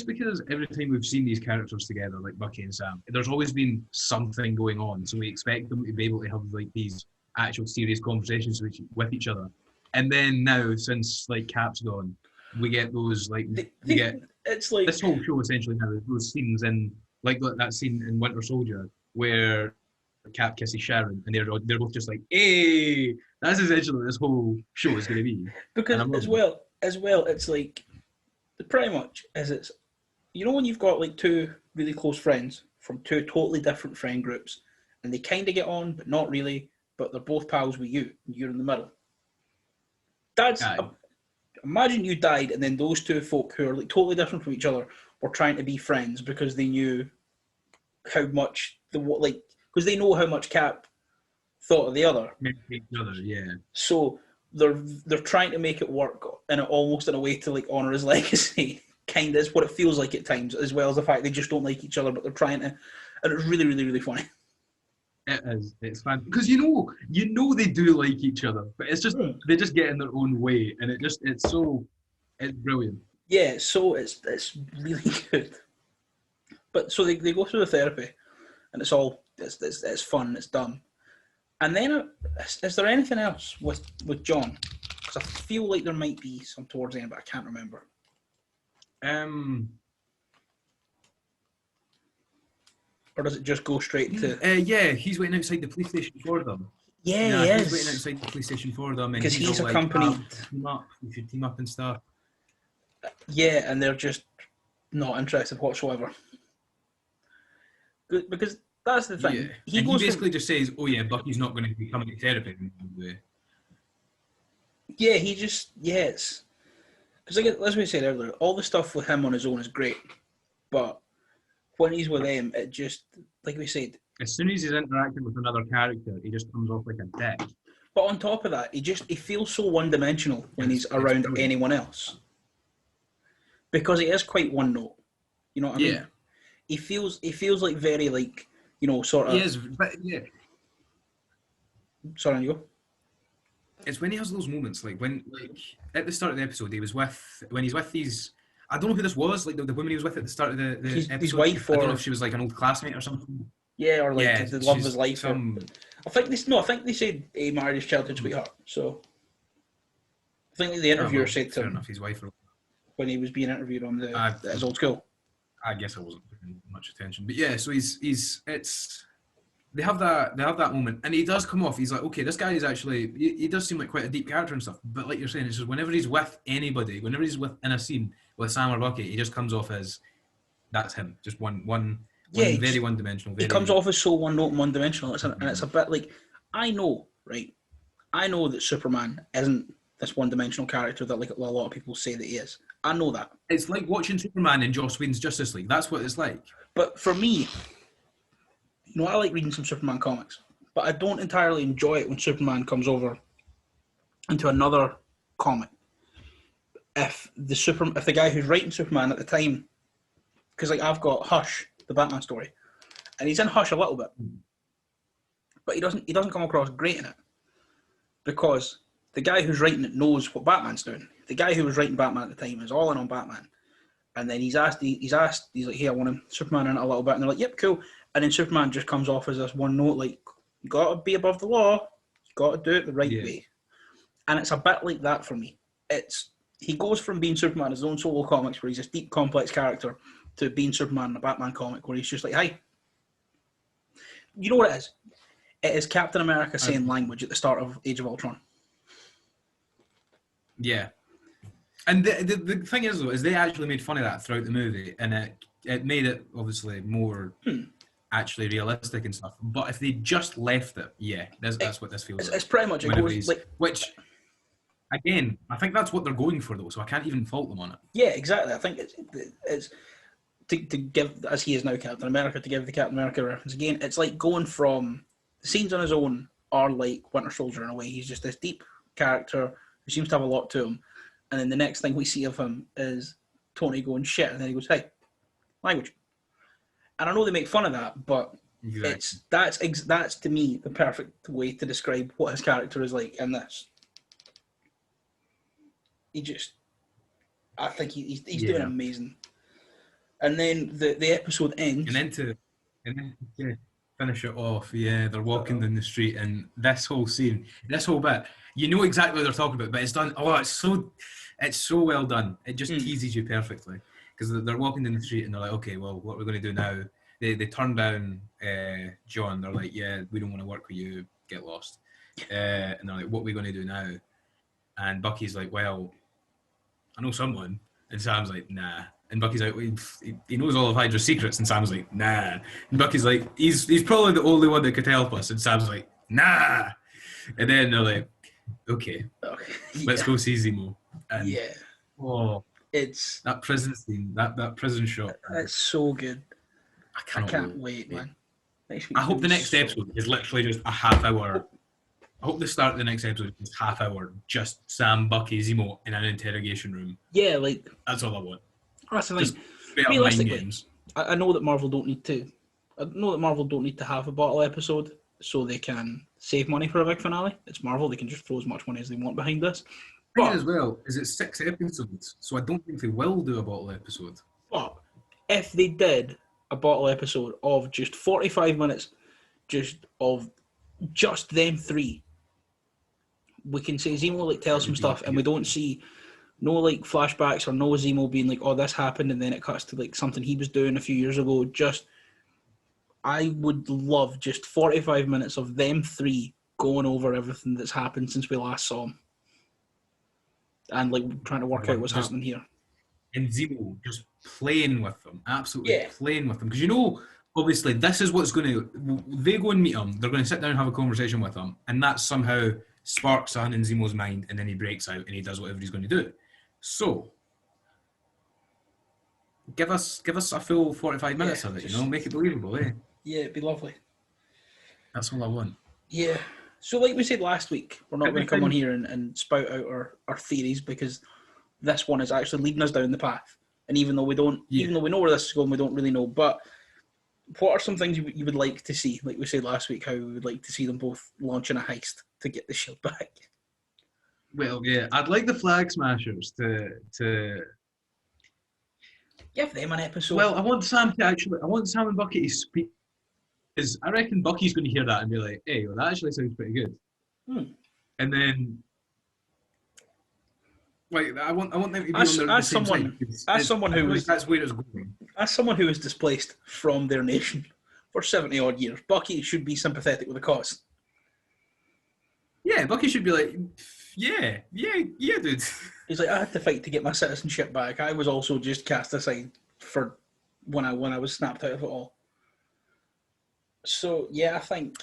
because every time we've seen these characters together, like Bucky and Sam, there's always been something going on. So we expect them to be able to have like these actual serious conversations with each other. And then now, since like Cap's gone, we get those like it's like this whole show essentially now. Those scenes in like that scene in Winter Soldier where Cap kisses Sharon, and they're both just like, hey, that's essentially what this whole show is going to be. Because as well, it's like pretty much as it's, you know, when you've got like two really close friends from two totally different friend groups, and they kind of get on, but not really, but they're both pals with you, and you're in the middle. That's imagine you died, and then those two folk who are like totally different from each other were trying to be friends because they knew how much because they know how much Cap thought of the other. Yeah. So they're trying to make it work in almost in a way to like honor his legacy. Kind of is what it feels like at times, as well as the fact they just don't like each other, but they're trying to, and it's really, really, really funny. It is. It's fun because you know they do like each other, but it's just they just get in their own way, and it's brilliant. Yeah, so it's really good. But so they go through the therapy, and it's fun, it's dumb. And then, is there anything else with John? Because I feel like there might be some towards the end, but I can't remember. Or does it just go straight to? Yeah, he's waiting outside the police station for them. Yeah, he is. He's waiting outside the police station for them, because he's accompanied. We should team up and stuff. Yeah, and they're just not interested whatsoever. Because that's the thing. Yeah. He basically just says, "Oh yeah, Bucky's not going to be coming to therapy." Yeah, yes. Because as we said earlier, all the stuff with him on his own is great, but when he's with them, it just, like we said, as soon as he's interacting with another character, he just comes off like a dick. But on top of that, he feels so one-dimensional when he's around anyone else, because he is quite one note. You know what I mean? He feels like very like, you know, sort of. He is, but yeah. Sorry, you go. It's when he has those moments, like when, at the start of the episode, he's with these. I don't know who this was, like the woman he was with at the start of the episode. His wife, I don't know if she was like an old classmate or something. Yeah, or like the love of his life. I think they said he married his childhood sweetheart. So I think the interviewer said to him, enough, his wife, when he was being interviewed on his old school. I guess I wasn't paying much attention, but yeah. So they have that moment, and he does come off. He's like, okay, this guy is actually, he does seem like quite a deep character and stuff. But like you're saying, it's just whenever he's with anybody, whenever he's in a scene with Sam or Bucky, he just comes off as that's him, just one very one-dimensional. He comes off as so one-note and one-dimensional, and it's a bit like, I know that Superman isn't this one-dimensional character that like a lot of people say that he is. I know that. It's like watching Superman in Joss Whedon's Justice League. That's what it's like. But for me, you know, I like reading some Superman comics, but I don't entirely enjoy it when Superman comes over into another comic. If the guy who's writing Superman at the time, because like I've got Hush, the Batman story, and he's in Hush a little bit, but he doesn't come across great in it, because the guy who's writing it knows what Batman's doing. The guy who was writing Batman at the time is all in on Batman, and then he's like, hey, I want Superman in it a little bit, and they're like, yep, cool. And then Superman just comes off as this one note, like, you got to be above the law, you got to do it the right way. And it's a bit like that for me. He goes from being Superman in his own solo comics, where he's this deep, complex character, to being Superman in a Batman comic, where he's just like, hi. You know what it is? It is Captain America saying language at the start of Age of Ultron. Yeah. And the thing is, though, is they actually made fun of that throughout the movie, and it made it, obviously, more actually realistic and stuff. But if they just left it, that's what this feels like. It's pretty much it goes like... Which, again, I think that's what they're going for, though, so I can't even fault them on it. Yeah, exactly. I think it's to give, as he is now Captain America, to give the Captain America reference again, it's like going from... The scenes on his own are like Winter Soldier in a way. He's just this deep character who seems to have a lot to him. And then the next thing we see of him is Tony going shit, and then he goes, hey, language. And I know they make fun of that, but that's to me the perfect way to describe what his character is like in this. I think he's doing amazing. And then the episode ends. And then to finish it off, they're walking down the street, and this whole scene, this whole bit, you know exactly what they're talking about, but it's done. Oh, it's so well done. It just teases you perfectly, because they're walking down the street and they're like, okay, well, what we're going to do now? they turn down John. They're like, yeah, we don't want to work with you. Get lost. And they're like, what are we going to do now? And Bucky's like, well, I know someone. And Sam's like, nah. And Bucky's like, well, he knows all of Hydra's secrets. And Sam's like, nah. And Bucky's like, he's probably the only one that could help us. And Sam's like, nah. And then they're like, okay, let's go see Zemo. And it's that prison scene, that prison shot. It's so good. I can't wait, man. I hope the next episode is literally just a half hour. I hope the start of the next episode is half hour, just Sam, Bucky, Zemo in an interrogation room. Yeah, like that's all I want. That's the thing. Realistically, I know that Marvel don't need to. I know that Marvel don't need to have a bottle episode so they can save money for a big finale. It's Marvel; they can just throw as much money as they want behind this. The thing as well is it's 6 episodes, so I don't think they will do a bottle episode. But if they did a bottle episode of just 45 minutes, just them three, we can say Zemo like tell some stuff, and we don't see no like flashbacks or no Zemo being like, oh, this happened, and then it cuts to like something he was doing a few years ago. Just, I would love just 45 minutes of them three going over everything that's happened since we last saw him, and like trying to work out what's happening here. And Zemo just playing with them, absolutely playing with them, because you know, obviously, this is what's going to. They go and meet him. They're going to sit down and have a conversation with him, and that somehow sparks something in Zemo's mind, and then he breaks out and he does whatever he's going to do. So, give us a full 45 minutes of it. You know, make it believable, eh? Yeah, it'd be lovely. That's all I want. Yeah. So, like we said last week, we're not going to come on here and spout out our theories, because this one is actually leading us down the path. And even though we don't, even though we know where this is going, we don't really know. But what are some things you would like to see? Like we said last week, how we would like to see them both launching a heist to get the shield back. Well, yeah, I'd like the Flag Smashers to give them an episode. Well, I want Sam and Bucky to speak, because I reckon Bucky's going to hear that and be like, "Hey, well, that actually sounds pretty good." And then, like, I want them to be on the same side. As someone who was that's where it's going. As someone who was displaced from their nation for 70 odd years, Bucky should be sympathetic with the cause. Yeah, Bucky should be like, yeah, dude. He's like, I had to fight to get my citizenship back. I was also just cast aside for when I was snapped out of it all. So yeah, I think.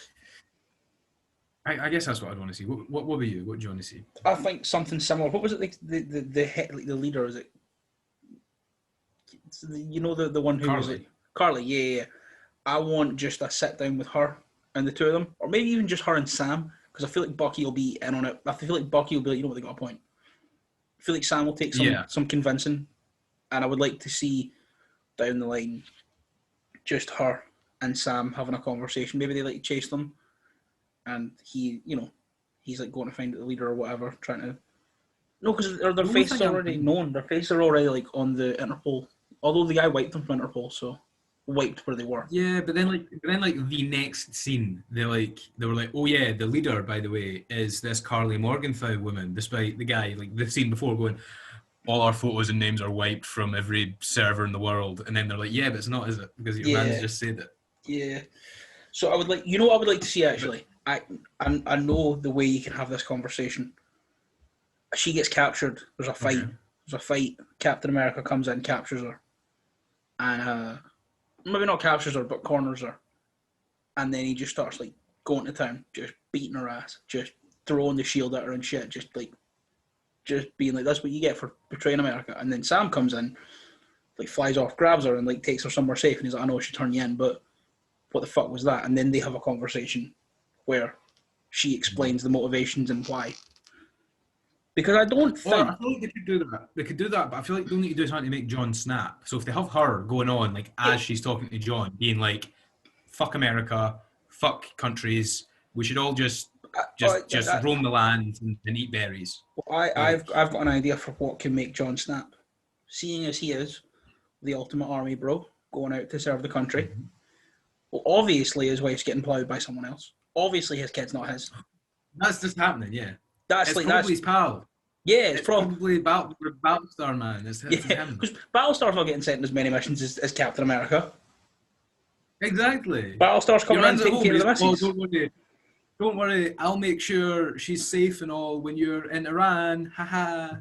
I guess that's what I'd want to see. What were you? What do you want to see? I think something similar. What was it like? The leader, is it? You know the one who was it? Carly. Yeah. I want just a sit down with her and the two of them, or maybe even just her and Sam, because I feel like Bucky will be in on it. I feel like Bucky will be like, you know what, they got a point. I feel like Sam will take some convincing, and I would like to see down the line just her and Sam having a conversation. Maybe they like chase them, and he's like going to find the leader or whatever, trying to. No, because their faces are already known. Their faces are already like on the Interpol. Although the guy wiped them from Interpol, so wiped where they were. Yeah, but then the next scene, they were like, oh yeah, the leader, by the way, is this Carly Morgenthau woman. Despite the guy, like the scene before, going, all our photos and names are wiped from every server in the world, and then they're like, yeah, but it's not, is it? Because your man's just said it. Yeah. So I would like, what I would like to see actually. I know the way you can have this conversation. She gets captured. There's a fight. Okay. There's a fight. Captain America comes in, captures her, and maybe not captures her, but corners her. And then he just starts like going to town, just beating her ass, just throwing the shield at her and shit, just being like, that's what you get for betraying America. And then Sam comes in, like flies off, grabs her, and like takes her somewhere safe. And he's like, I know I should turn you in, but what the fuck was that? And then they have a conversation where she explains the motivations and why. Because I don't think... I feel like they could do that. They could do that, but I feel like they'll need to do something to make John snap. So if they have her going on, like, as she's talking to John, being like, fuck America, fuck countries, we should all just roam the land and eat berries. Well, I've got an idea for what can make John snap. Seeing as he is the ultimate army bro, going out to serve the country. Mm-hmm. Well, obviously his wife's getting ploughed by someone else. Obviously his kid's not his. That's just happening, yeah. That's his pal. Yeah, it's probably Battlestar, man. It's him. Because Battlestar's not getting sent on as many missions as Captain America. Exactly. Battlestar's coming in Your taking care of the missus. Don't worry, I'll make sure she's safe and all when you're in Iran. Haha.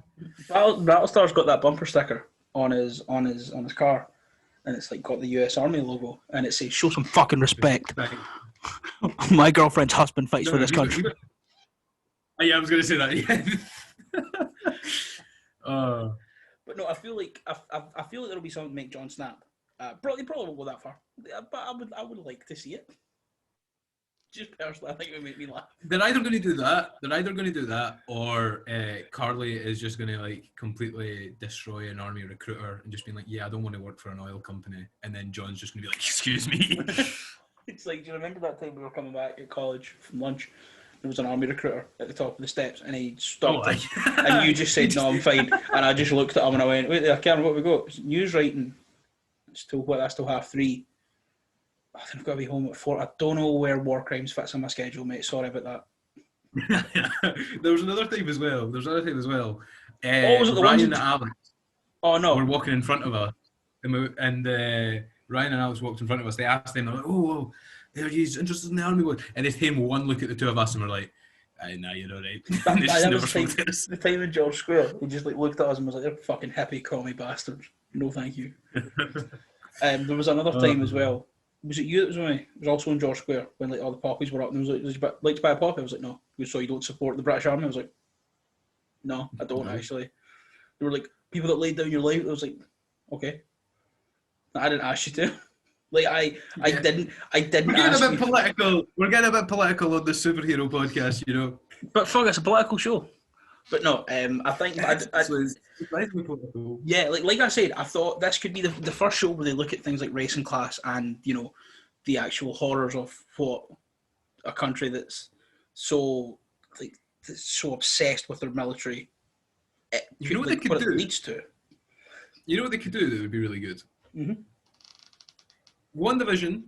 Battlestar's got that bumper sticker on his car, and it's like got the US Army logo, and it says "Show some fucking respect." My girlfriend's husband fights for this country. Yeah, I was going to say that. Yeah. But no, I feel like there'll be something to make Jon snap. They probably won't go that far, but I would like to see it. Just personally, I think it would make me laugh. They're either going to do that, or Carly is just going to like completely destroy an army recruiter and just being like, "Yeah, I don't want to work for an oil company," and then Jon's just going to be like, "Excuse me." It's like, do you remember that time we were coming back at college from lunch? There was an army recruiter at the top of the steps, and he stopped him, and you just said, "No, I'm fine." And I just looked at him and I went, "Wait, Karen, what have we got? It's news writing. It's still 3:30. I think I've got to be home at 4. I don't know where war crimes fits on my schedule, mate. Sorry about that." There was another time as well. Was it the Ryan and Alex? Oh no, were walking in front of us, and Ryan and Alex walked in front of us. They asked them, like, "Oh, are you interested in the army?" And they came one look at the two of us and were like, "Nah, you're all right." The time in George Square, he just like looked at us and was like, "They're fucking hippie commie bastards. No, thank you." There was another time as well. Was it you that was with me? It was also in George Square when like all the poppies were up, and there was like to buy a poppy. I was like, "No." So you don't support the British Army? I was like, "No, I don't actually." They were like, "People that laid down your life." I was like, "Okay." I didn't ask you to. Like I didn't. We're getting a bit political. We're getting a bit political on the superhero podcast, you know. But fuck, it's a political show. But no, I think yeah, like I said, I thought this could be the first show where they look at things like race and class, and you know, the actual horrors of what a country that's so obsessed with their military. You know what they could do? It leads to. You know what they could do that would be really good. Mm-hmm. WandaVision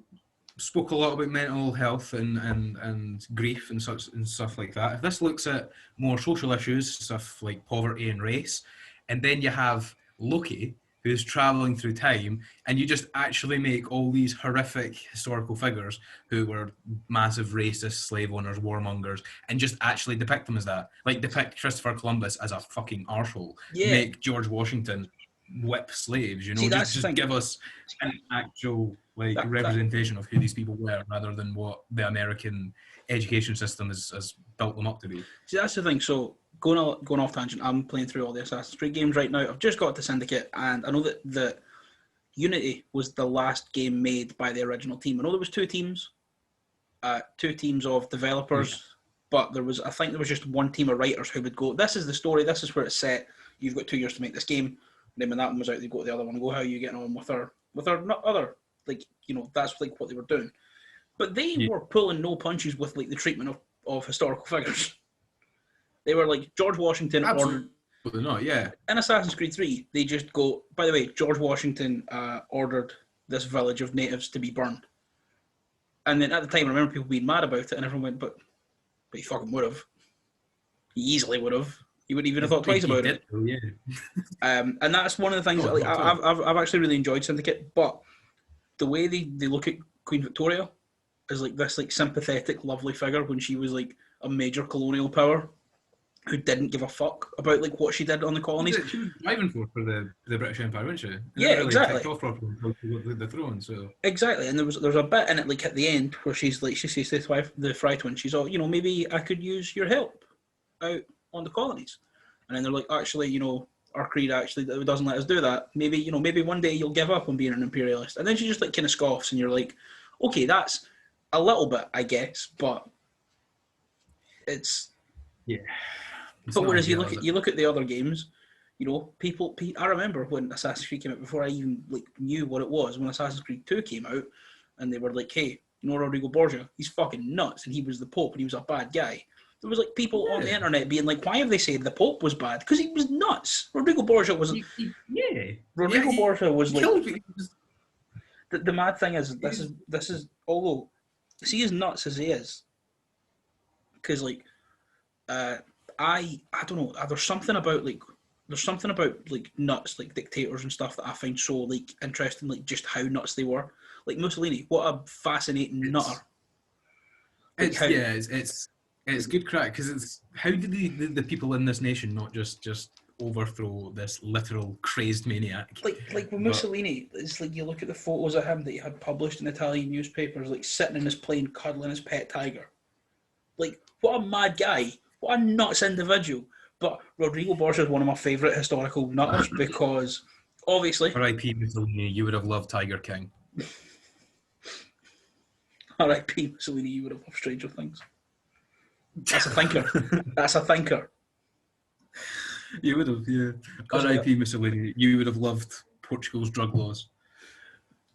spoke a lot about mental health and grief and stuff like that. If this looks at more social issues, stuff like poverty and race, and then you have Loki, who's traveling through time, and you just actually make all these horrific historical figures who were massive racists, slave owners, warmongers, and just actually depict them as that. Like, depict Christopher Columbus as a fucking arsehole. Yeah. Make George Washington whip slaves, you know. Just give us an actual representation of who these people were, rather than what the American education system has built them up to be. See, that's the thing. So going off tangent, I'm playing through all the Assassin's Creed games right now. I've just got to Syndicate, and I know that Unity was the last game made by the original team. I know there was two teams of developers, but I think there was just one team of writers who would go, "This is the story, this is where it's set. You've got 2 years to make this game." And then when that one was out, they'd go to the other one and go, "How are you getting on with our other?" Like, you know, that's like what they were doing. But they were pulling no punches with like the treatment of historical figures. They were like, George Washington ordered... not, yeah. In Assassin's Creed 3, they just go, by the way, George Washington ordered this village of natives to be burned. And then at the time, I remember people being mad about it, and everyone went, but he fucking would have. He easily would have. He wouldn't even have thought twice about it. Yeah. And that's one of the things that, like, I've actually really enjoyed Syndicate, but the way they look at Queen Victoria as like this like sympathetic, lovely figure when she was like a major colonial power who didn't give a fuck about like what she did on the colonies. She was driving for the British Empire, wasn't she? Yeah, really exactly. Off the throne, so exactly. And there's a bit in it like at the end where she says to the Fry twin, she's all, you know, maybe I could use your help out on the colonies. And then they're like, actually, you know, our creed actually doesn't let us do that. Maybe one day you'll give up on being an imperialist. And then she just like kind of scoffs, and you're like, okay, that's a little bit, I guess, but it's But whereas you look at the other games, you know, I remember when Assassin's Creed came out, before I even like knew what it was, when Assassin's Creed 2 came out, and they were like, hey, you know Rodrigo Borgia, he's fucking nuts, and he was the Pope, and he was a bad guy. There was like people on the internet being like, why have they said the Pope was bad? Because he was nuts. Rodrigo Borgia was... Rodrigo Borgia was like... The mad thing is, this is, although, see as nuts as he is, because like, I don't know, there's something about like nuts, like dictators and stuff that I find so like interesting, like just how nuts they were. Like Mussolini, what a fascinating nutter. It's good crack because it's how did the people in this nation not just overthrow this literal crazed maniac? Like with Mussolini, it's like you look at the photos of him that he had published in Italian newspapers, like sitting in his plane cuddling his pet tiger. Like, what a mad guy! What a nuts individual! But Rodrigo Borgia is one of my favourite historical nutters because obviously, R.I.P. Mussolini, you would have loved Tiger King. R.I.P. Mussolini, you would have loved Stranger Things. That's a thinker. That's a thinker. You would have, yeah. R.I.P. Mussolini, you would have loved Portugal's drug laws.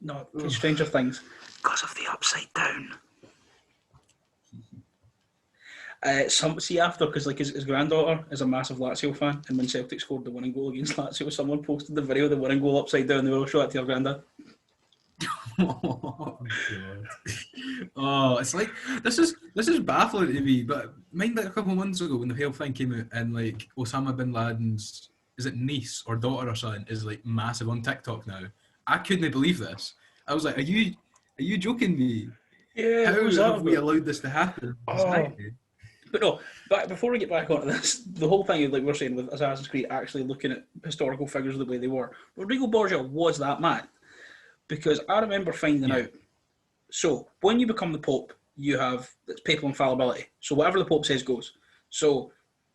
No, Stranger Things. Because of the Upside Down. Because like his granddaughter is a massive Lazio fan, and when Celtic scored the winning goal against Lazio, someone posted the video of the winning goal upside down. They will show it to your granddad. Oh God! Oh, it's like this is baffling to me. But mind that a couple of months ago when the whole thing came out, and like Osama bin Laden's niece or daughter or something is like massive on TikTok now. I couldn't believe this. I was like, are you joking me? Yeah. How have we allowed this to happen? But no, before we get back onto this, the whole thing like we're saying with Assassin's Creed actually looking at historical figures the way they were, Rodrigo Borgia was that mad. Because I remember finding out, so when you become the Pope, it's papal infallibility. So whatever the Pope says goes. So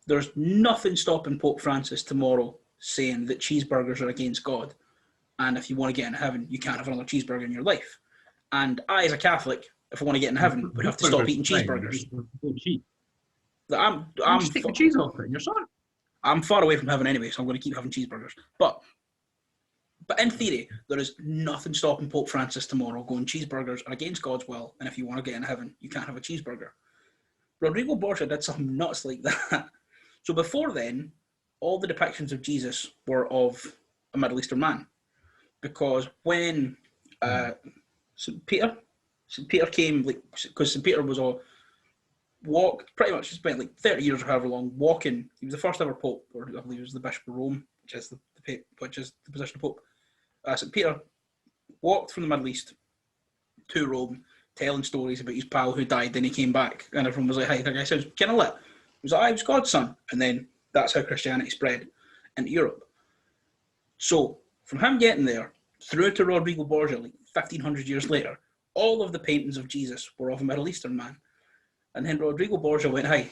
there's nothing stopping Pope Francis tomorrow saying that cheeseburgers are against God. And if you want to get into heaven, you can't have another cheeseburger in your life. And I, as a Catholic, if I want to get into heaven, would have to stop eating cheeseburgers. Just take the cheese off it and you're sorry. I'm far away from heaven anyway, so I'm going to keep having cheeseburgers. But in theory, there is nothing stopping Pope Francis tomorrow going cheeseburgers are against God's will, and if you want to get in heaven, you can't have a cheeseburger. Rodrigo Borgia did something nuts like that. So before then, all the depictions of Jesus were of a Middle Eastern man. Because when St. Peter came, because St. Peter was pretty much spent like 30 years or however long walking. He was the first ever Pope, or I believe he was the Bishop of Rome, which is the position of Pope. St. Peter walked from the Middle East to Rome, telling stories about his pal who died, then he came back, and everyone was like, hey, that guy sounds kind of lit. He was like, I was God's son. And then that's how Christianity spread into Europe. So, from him getting there, through to Rodrigo Borgia, like 1,500 years later, all of the paintings of Jesus were of a Middle Eastern man. And then Rodrigo Borgia went, hey,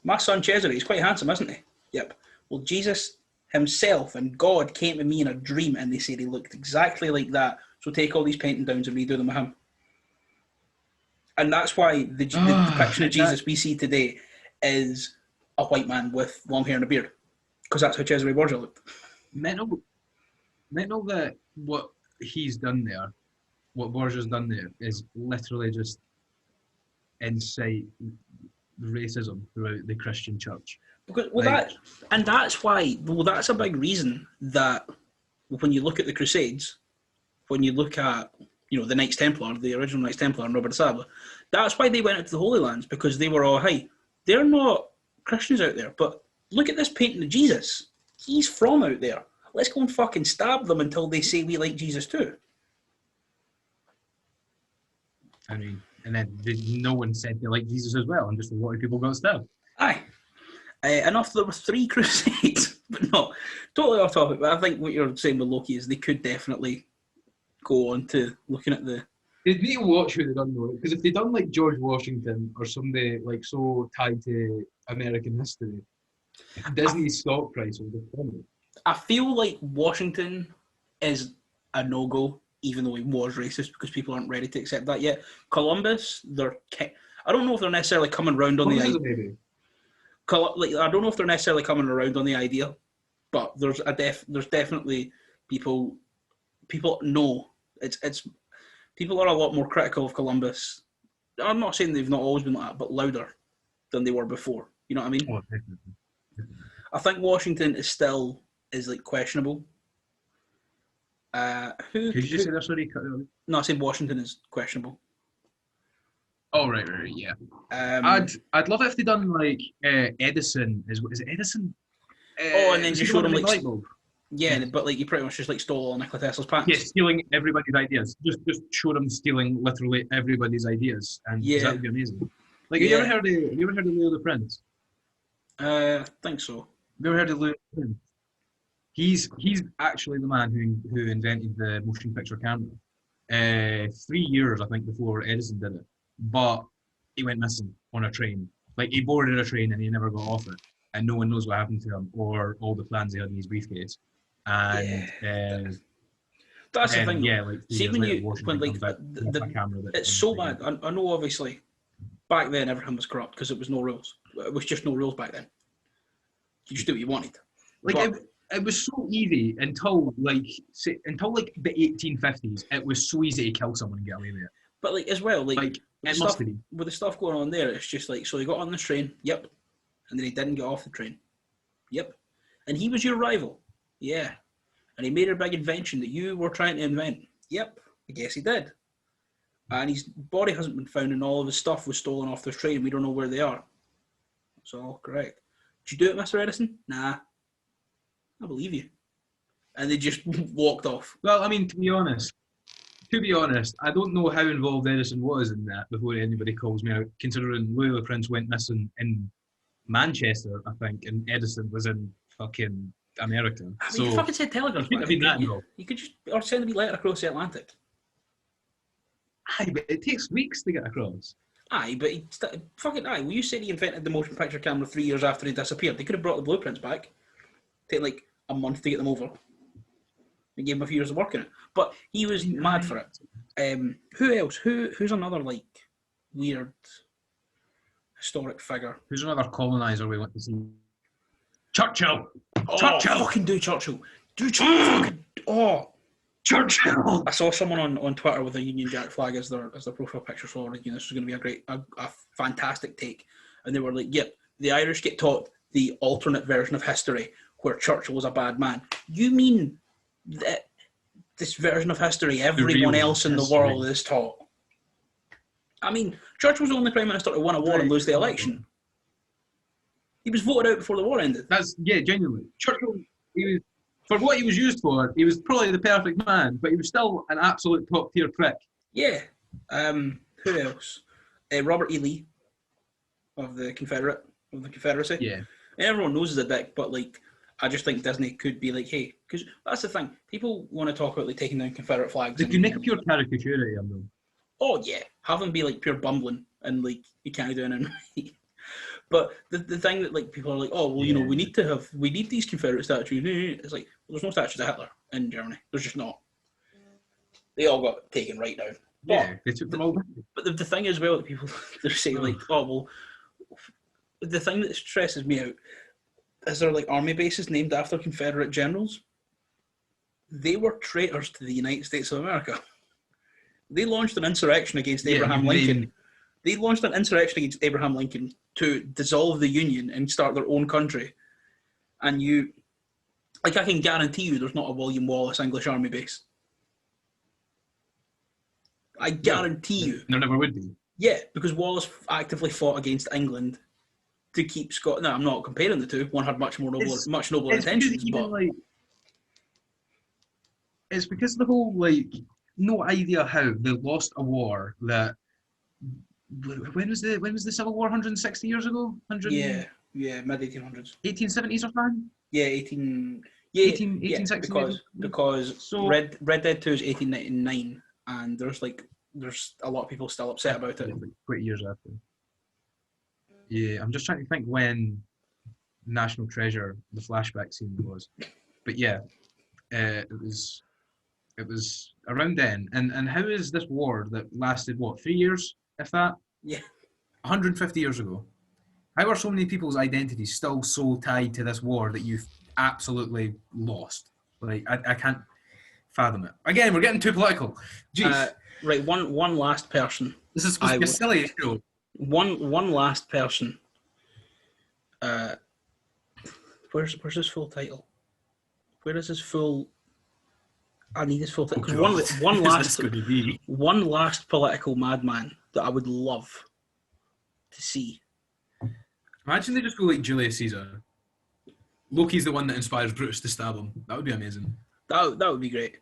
my son Cesare, he's quite handsome, isn't he? Yep. Well, Jesus himself and God came to me in a dream and they said he looked exactly like that. So take all these painting downs and redo them with him. And that's why the depiction of Jesus we see today is a white man with long hair and a beard. Because that's how Cesare Borgia looked. Mental that what he's done there, what Borgia's done there, is literally just incite racism throughout the Christian church. Because that's why that's a big reason that when you look at the Crusades, when you look at the Knights Templar, the original Knights Templar and Robert de Sable, that's why they went out to the Holy Lands, because they were all, hey, they're not Christians out there, but look at this painting of Jesus. He's from out there. Let's go and fucking stab them until they say we like Jesus too. I mean, and then no one said they like Jesus as well, and just a lot of people got stabbed. Aye. Enough there were 3 crusades, but no, totally off topic. But I think what you're saying with Loki is they could definitely go on to looking at the. They need to watch who they done though, because if they done like George Washington or somebody like so tied to American history, Disney's stock price will be falling. I feel like Washington is a no-go, even though he was racist, because people aren't ready to accept that yet. Columbus, I don't know if they're necessarily coming around on the idea. I don't know if they're necessarily coming around on the idea, but there's definitely people know it's people are a lot more critical of Columbus. I'm not saying they've not always been like that, but louder than they were before. You know what I mean? Oh, definitely. I think Washington is like questionable. Did you say that? Sorry, no, I said Washington is questionable. Oh right, yeah. I'd love it if they done like Edison. Is it Edison? And then just showed him like light bulb. Yeah, but like he pretty much just like stole all Nikola Tesla's patents. Yeah, stealing everybody's ideas. Just show them stealing literally everybody's ideas, and that would be amazing. Like, have you ever heard of Leo the Prince? I think so. Have you ever heard of Leo the Prince? He's actually the man who invented the motion picture camera. 3 years, I think, before Edison did it. But he went missing on a train. Like, he boarded a train and he never got off it. And no one knows what happened to him or all the plans he had in his briefcase. And that's the thing. Yeah, like see when like it's so bad. I know obviously back then everything was corrupt because it was no rules. It was just no rules back then. You just do what you wanted. Like it was so easy until the 1850s. It was so easy to kill someone and get away with it. But like as well, like it must be. With the stuff going on there, it's just like so he got on this train, yep, and then he didn't get off the train, yep, and he was your rival, yeah, and he made a big invention that you were trying to invent, yep, I guess he did, and his body hasn't been found, and all of his stuff was stolen off this train. We don't know where they are. That's all correct. Did you do it, Mr. Edison? Nah, I believe you. And they just walked off. Well, I mean, to be honest, I don't know how involved Edison was in that before anybody calls me out, considering Leo the Prince went missing in Manchester, I think, and Edison was in fucking America. I mean, you fucking said telegrams. You could just or send a letter across the Atlantic. Aye, but it takes weeks to get across. Aye, but well, you said he invented the motion picture camera 3 years after he disappeared. They could have brought the blueprints back. Take like a month to get them over. They gave him a few years of work in it. But he was mad for it. Who else? Who's another like weird historic figure? Who's another colonizer we want to see? Churchill. Churchill. Fucking do Churchill. Do Churchill. Churchill. I saw someone on Twitter with a Union Jack flag as their profile picture, so this was going to be a fantastic take. And they were like, "Yep, the Irish get taught the alternate version of history where Churchill was a bad man." You mean that this version of history everyone else in the world is taught? I mean, Churchill was the only prime minister to win a war and lose the election. He was voted out before the war ended. Genuinely. Churchill, for what he was used for, he was probably the perfect man, but he was still an absolute top tier prick. Yeah. Who else? Robert E. Lee of the Confederacy. Yeah. And everyone knows he's a dick, but like, I just think Disney could be like, hey, because that's the thing. People want to talk about like taking down Confederate flags. They can make a pure caricature of them. Oh yeah, have them be like pure bumbling and like you can't do anything. But the thing that like people are like, oh well, you know, we need these Confederate statues. It's like, well, there's no statues of Hitler in Germany. There's just not. They all got taken right down. Yeah, they took them all down. But the thing is, well, that people they're saying like, oh well, the thing that stresses me out. Is there like army bases named after Confederate generals? They were traitors to the United States of America. They launched an insurrection against Abraham Lincoln. They launched an insurrection against Abraham Lincoln to dissolve the Union and start their own country. And I can guarantee you there's not a William Wallace English army base. I guarantee you. There never would be. Yeah, because Wallace actively fought against England to keep Scotland. No, I'm not comparing the two. One had much nobler intentions. But it's because the whole no idea how they lost a war that. When was the Civil War? 160 years ago. Yeah, mid 1800s. 1870s or something. Yeah, 1860s. Because so, Red Dead 2 is 1899, and there's a lot of people still upset about it. 20 years after. Yeah, I'm just trying to think when National Treasure, the flashback scene was. But yeah, it was around then. And how is this war that lasted, 3 years, if that? Yeah. 150 years ago. How are so many people's identities still so tied to this war that you've absolutely lost? Like, I can't fathom it. Again, we're getting too political. Jeez. Right, one last person. This is supposed to be a silly show. One last person. Where's his full title? Where is his full? I need his full title. Because one last political madman that I would love to see. Imagine they just go like Julius Caesar. Loki's the one that inspires Brutus to stab him. That would be amazing. That would be great.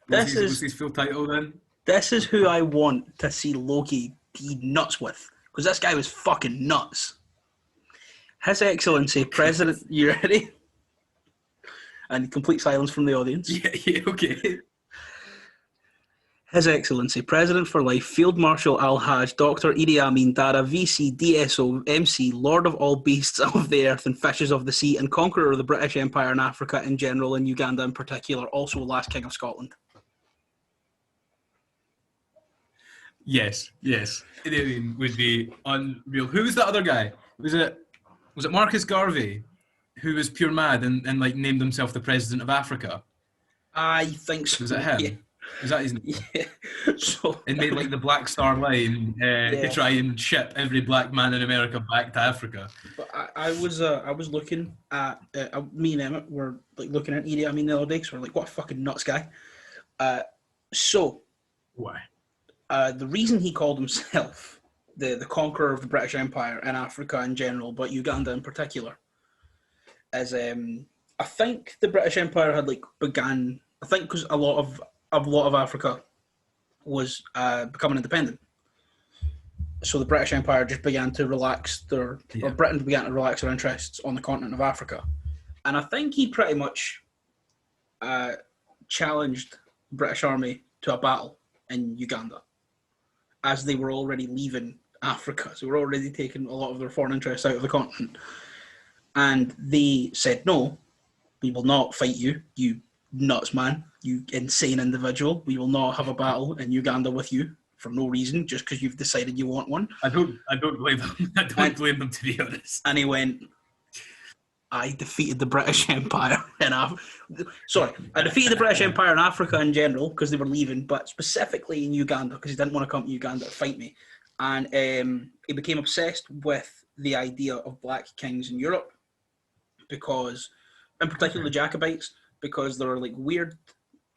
What's his full title then? This is who I want to see Loki be nuts with, because this guy was fucking nuts. His Excellency President, you ready? And complete silence from the audience. Yeah, okay. His Excellency President for Life, Field Marshal Al-Hajj, Dr. Idi Amin Dada, VC, DSO, MC, Lord of all beasts of the earth and fishes of the sea, and conqueror of the British Empire and Africa in general, and Uganda in particular, also last King of Scotland. Yes. I mean, would be unreal. Who was that other guy? Was it Marcus Garvey, who was pure mad and like named himself the President of Africa? I think so. Was it him? Yeah. Was that his name? Yeah. So, and made like the Black Star Line to try and ship every black man in America back to Africa. But I was looking at me and Emmett were like looking at Idi Amin the other day, because we're like, what a fucking nuts guy. So why? The reason he called himself the conqueror of the British Empire and Africa in general, but Uganda in particular, is I think the British Empire had like began. I think because a lot of Africa was becoming independent, so the British Empire just began to relax or Britain began to relax their interests on the continent of Africa, and I think he pretty much challenged the British Army to a battle in Uganda, as they were already leaving Africa. So they were already taking a lot of their foreign interests out of the continent. And they said, no, we will not fight you, you nuts man, you insane individual. We will not have a battle in Uganda with you for no reason, just because you've decided you want one. I don't blame them. I don't blame them, to be honest. And he went, I defeated the British Empire in Africa. Sorry, I defeated the British Empire in Africa in general because they were leaving, but specifically in Uganda because he didn't want to come to Uganda to fight me. And he became obsessed with the idea of black kings in Europe because, in particular, the Jacobites, because there are like weird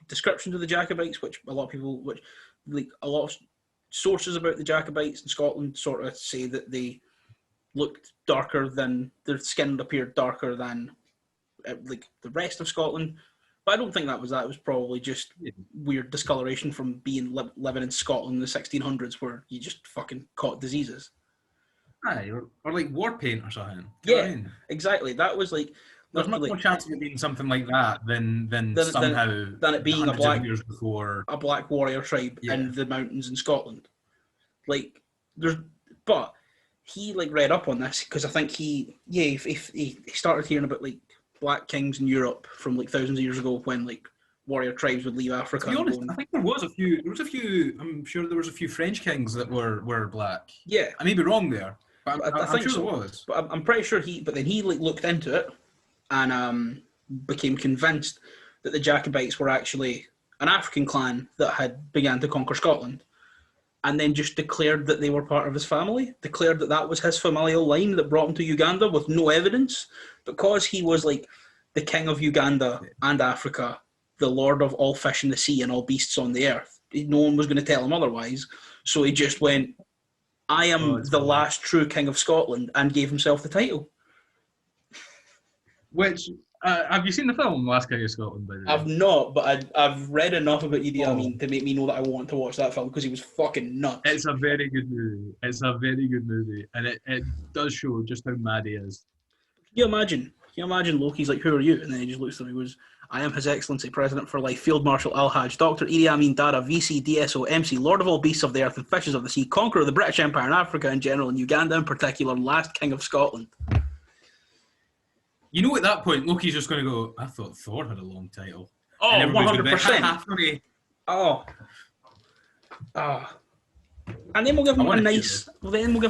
descriptions of the Jacobites, which a lot of sources about the Jacobites in Scotland sort of say that they looked darker than their skin appeared darker than like the rest of Scotland, but I don't think that was that. It was probably just weird discoloration from being living in Scotland in the 1600s, where you just fucking caught diseases. Aye, or like war paint or something. Yeah, exactly. That was like there's much more chance of it being something like that than it being a black years before a black warrior tribe in the mountains in Scotland. Like but he like read up on this because I think he started hearing about like black kings in Europe from like thousands of years ago when like warrior tribes would leave Africa. To be honest, I think there was a few. I'm sure there was a few French kings that were black. Yeah, I may be wrong there, but I'm think sure there was. But I'm pretty sure But then he like looked into it and became convinced that the Jacobites were actually an African clan that had began to conquer Scotland. And then just declared that they were part of his family, declared that that was his familial line that brought him to Uganda with no evidence, because he was like the king of Uganda and Africa, the lord of all fish in the sea and all beasts on the earth. No one was going to tell him otherwise. So he just went, I am the last true king of Scotland, and gave himself the title. Which, have you seen the film, Last King of Scotland, by the way? I've not, but I've read enough about Idi Amin to make me know that I want to watch that film because he was fucking nuts. It's a very good movie. And it does show just how mad he is. Can you imagine Loki's like, who are you? And then he just looks at me and goes, I am His Excellency President for Life, Field Marshal Al-Hajj, Dr. Idi Amin Dada, VC, DSO, MC, Lord of all beasts of the earth and fishes of the sea, conqueror of the British Empire and Africa in general, and Uganda in particular, last king of Scotland. You know, at that point, Loki's just going to go, I thought Thor had a long title. Oh, 100%. And then we'll give him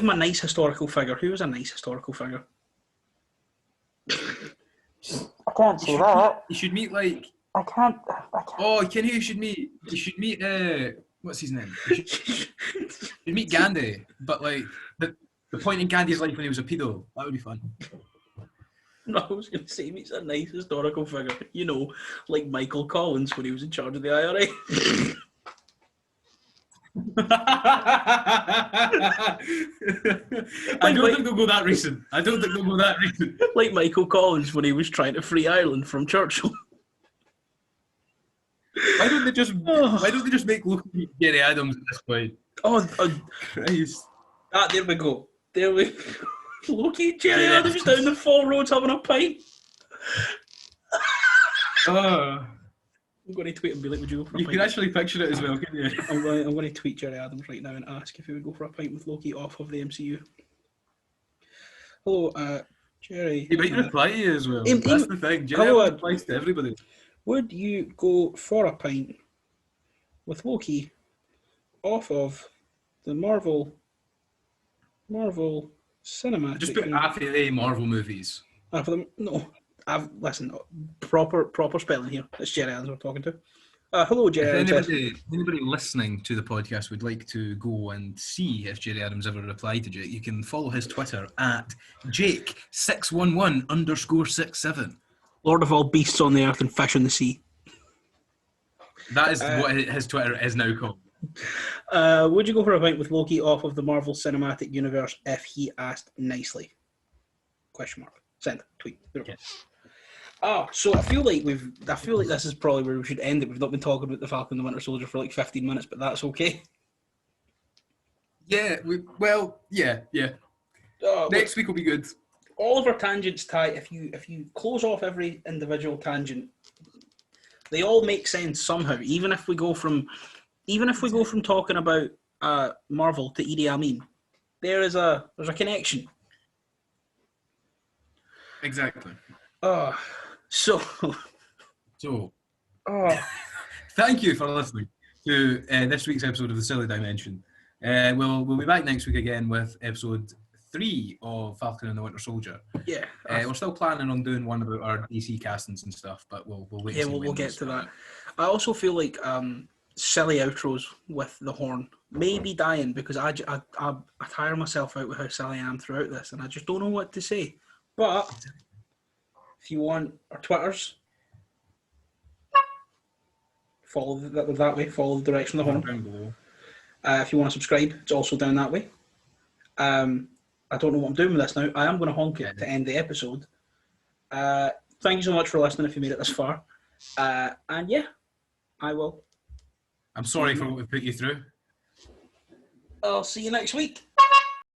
a nice historical figure. Who was a nice historical figure? I can't say that. You should meet like... I can't. Oh, can you should meet... You should meet... what's his name? You should meet Gandhi, but like the point in Gandhi's life when he was a pedo. That would be fun. No, I was going to say he meets a nice historical figure. You know, like Michael Collins when he was in charge of the IRA. I don't think they'll go that recent. Like Michael Collins when he was trying to free Ireland from Churchill. Why don't they just make Loki Gary Adams at this point? Christ. There we go. Loki, Jerry Adams down the 4 roads having a pint. I'm going to tweet and be like, would you go for a pint? You can actually picture it as well, can you? I'm going to tweet Jerry Adams right now and ask if he would go for a pint with Loki off of the MCU. Hello, Jerry. He might reply to you as well. That's the thing. Jerry replies to everybody. Would you go for a pint with Loki off of the Marvel Cinematic? Just put after the Marvel movies. After them? No. Listen, proper spelling here. It's Jerry Adams we're talking to. Hello, Jerry. If anybody listening to the podcast would like to go and see if Jerry Adams ever replied to Jake, you can follow his Twitter at Jake611_67. Lord of all beasts on the earth and fish in the sea. That is what his Twitter is now called. Would you go for a pint with Loki off of the Marvel Cinematic Universe if he asked nicely? ? Send. Tweet. Okay. So I feel like this is probably where we should end it. We've not been talking about the Falcon and the Winter Soldier for like 15 minutes, but that's okay. Yeah, next week will be good. All of our tangents, Ty, if you close off every individual tangent, they all make sense somehow. Even if we go from talking about Marvel to Idi Amin, there's a connection. Exactly. Thank you for listening to this week's episode of The Silly Dimension. We'll be back next week again with episode 3 of Falcon and the Winter Soldier. Yeah. We're still planning on doing one about our DC castings and stuff, but we'll wait. Yeah, we'll get to that. I also feel like silly outros with the horn may be dying because I tire myself out with how silly I am throughout this, and I just don't know what to say. But if you want our Twitters, follow that way. Follow the direction of the horn. If you want to subscribe, it's also down that way. I don't know what I'm doing with this now. I am going to honk it to end the episode. Thank you so much for listening if you made it this far. And yeah, I will. I'm sorry for what we put you through. I'll see you next week.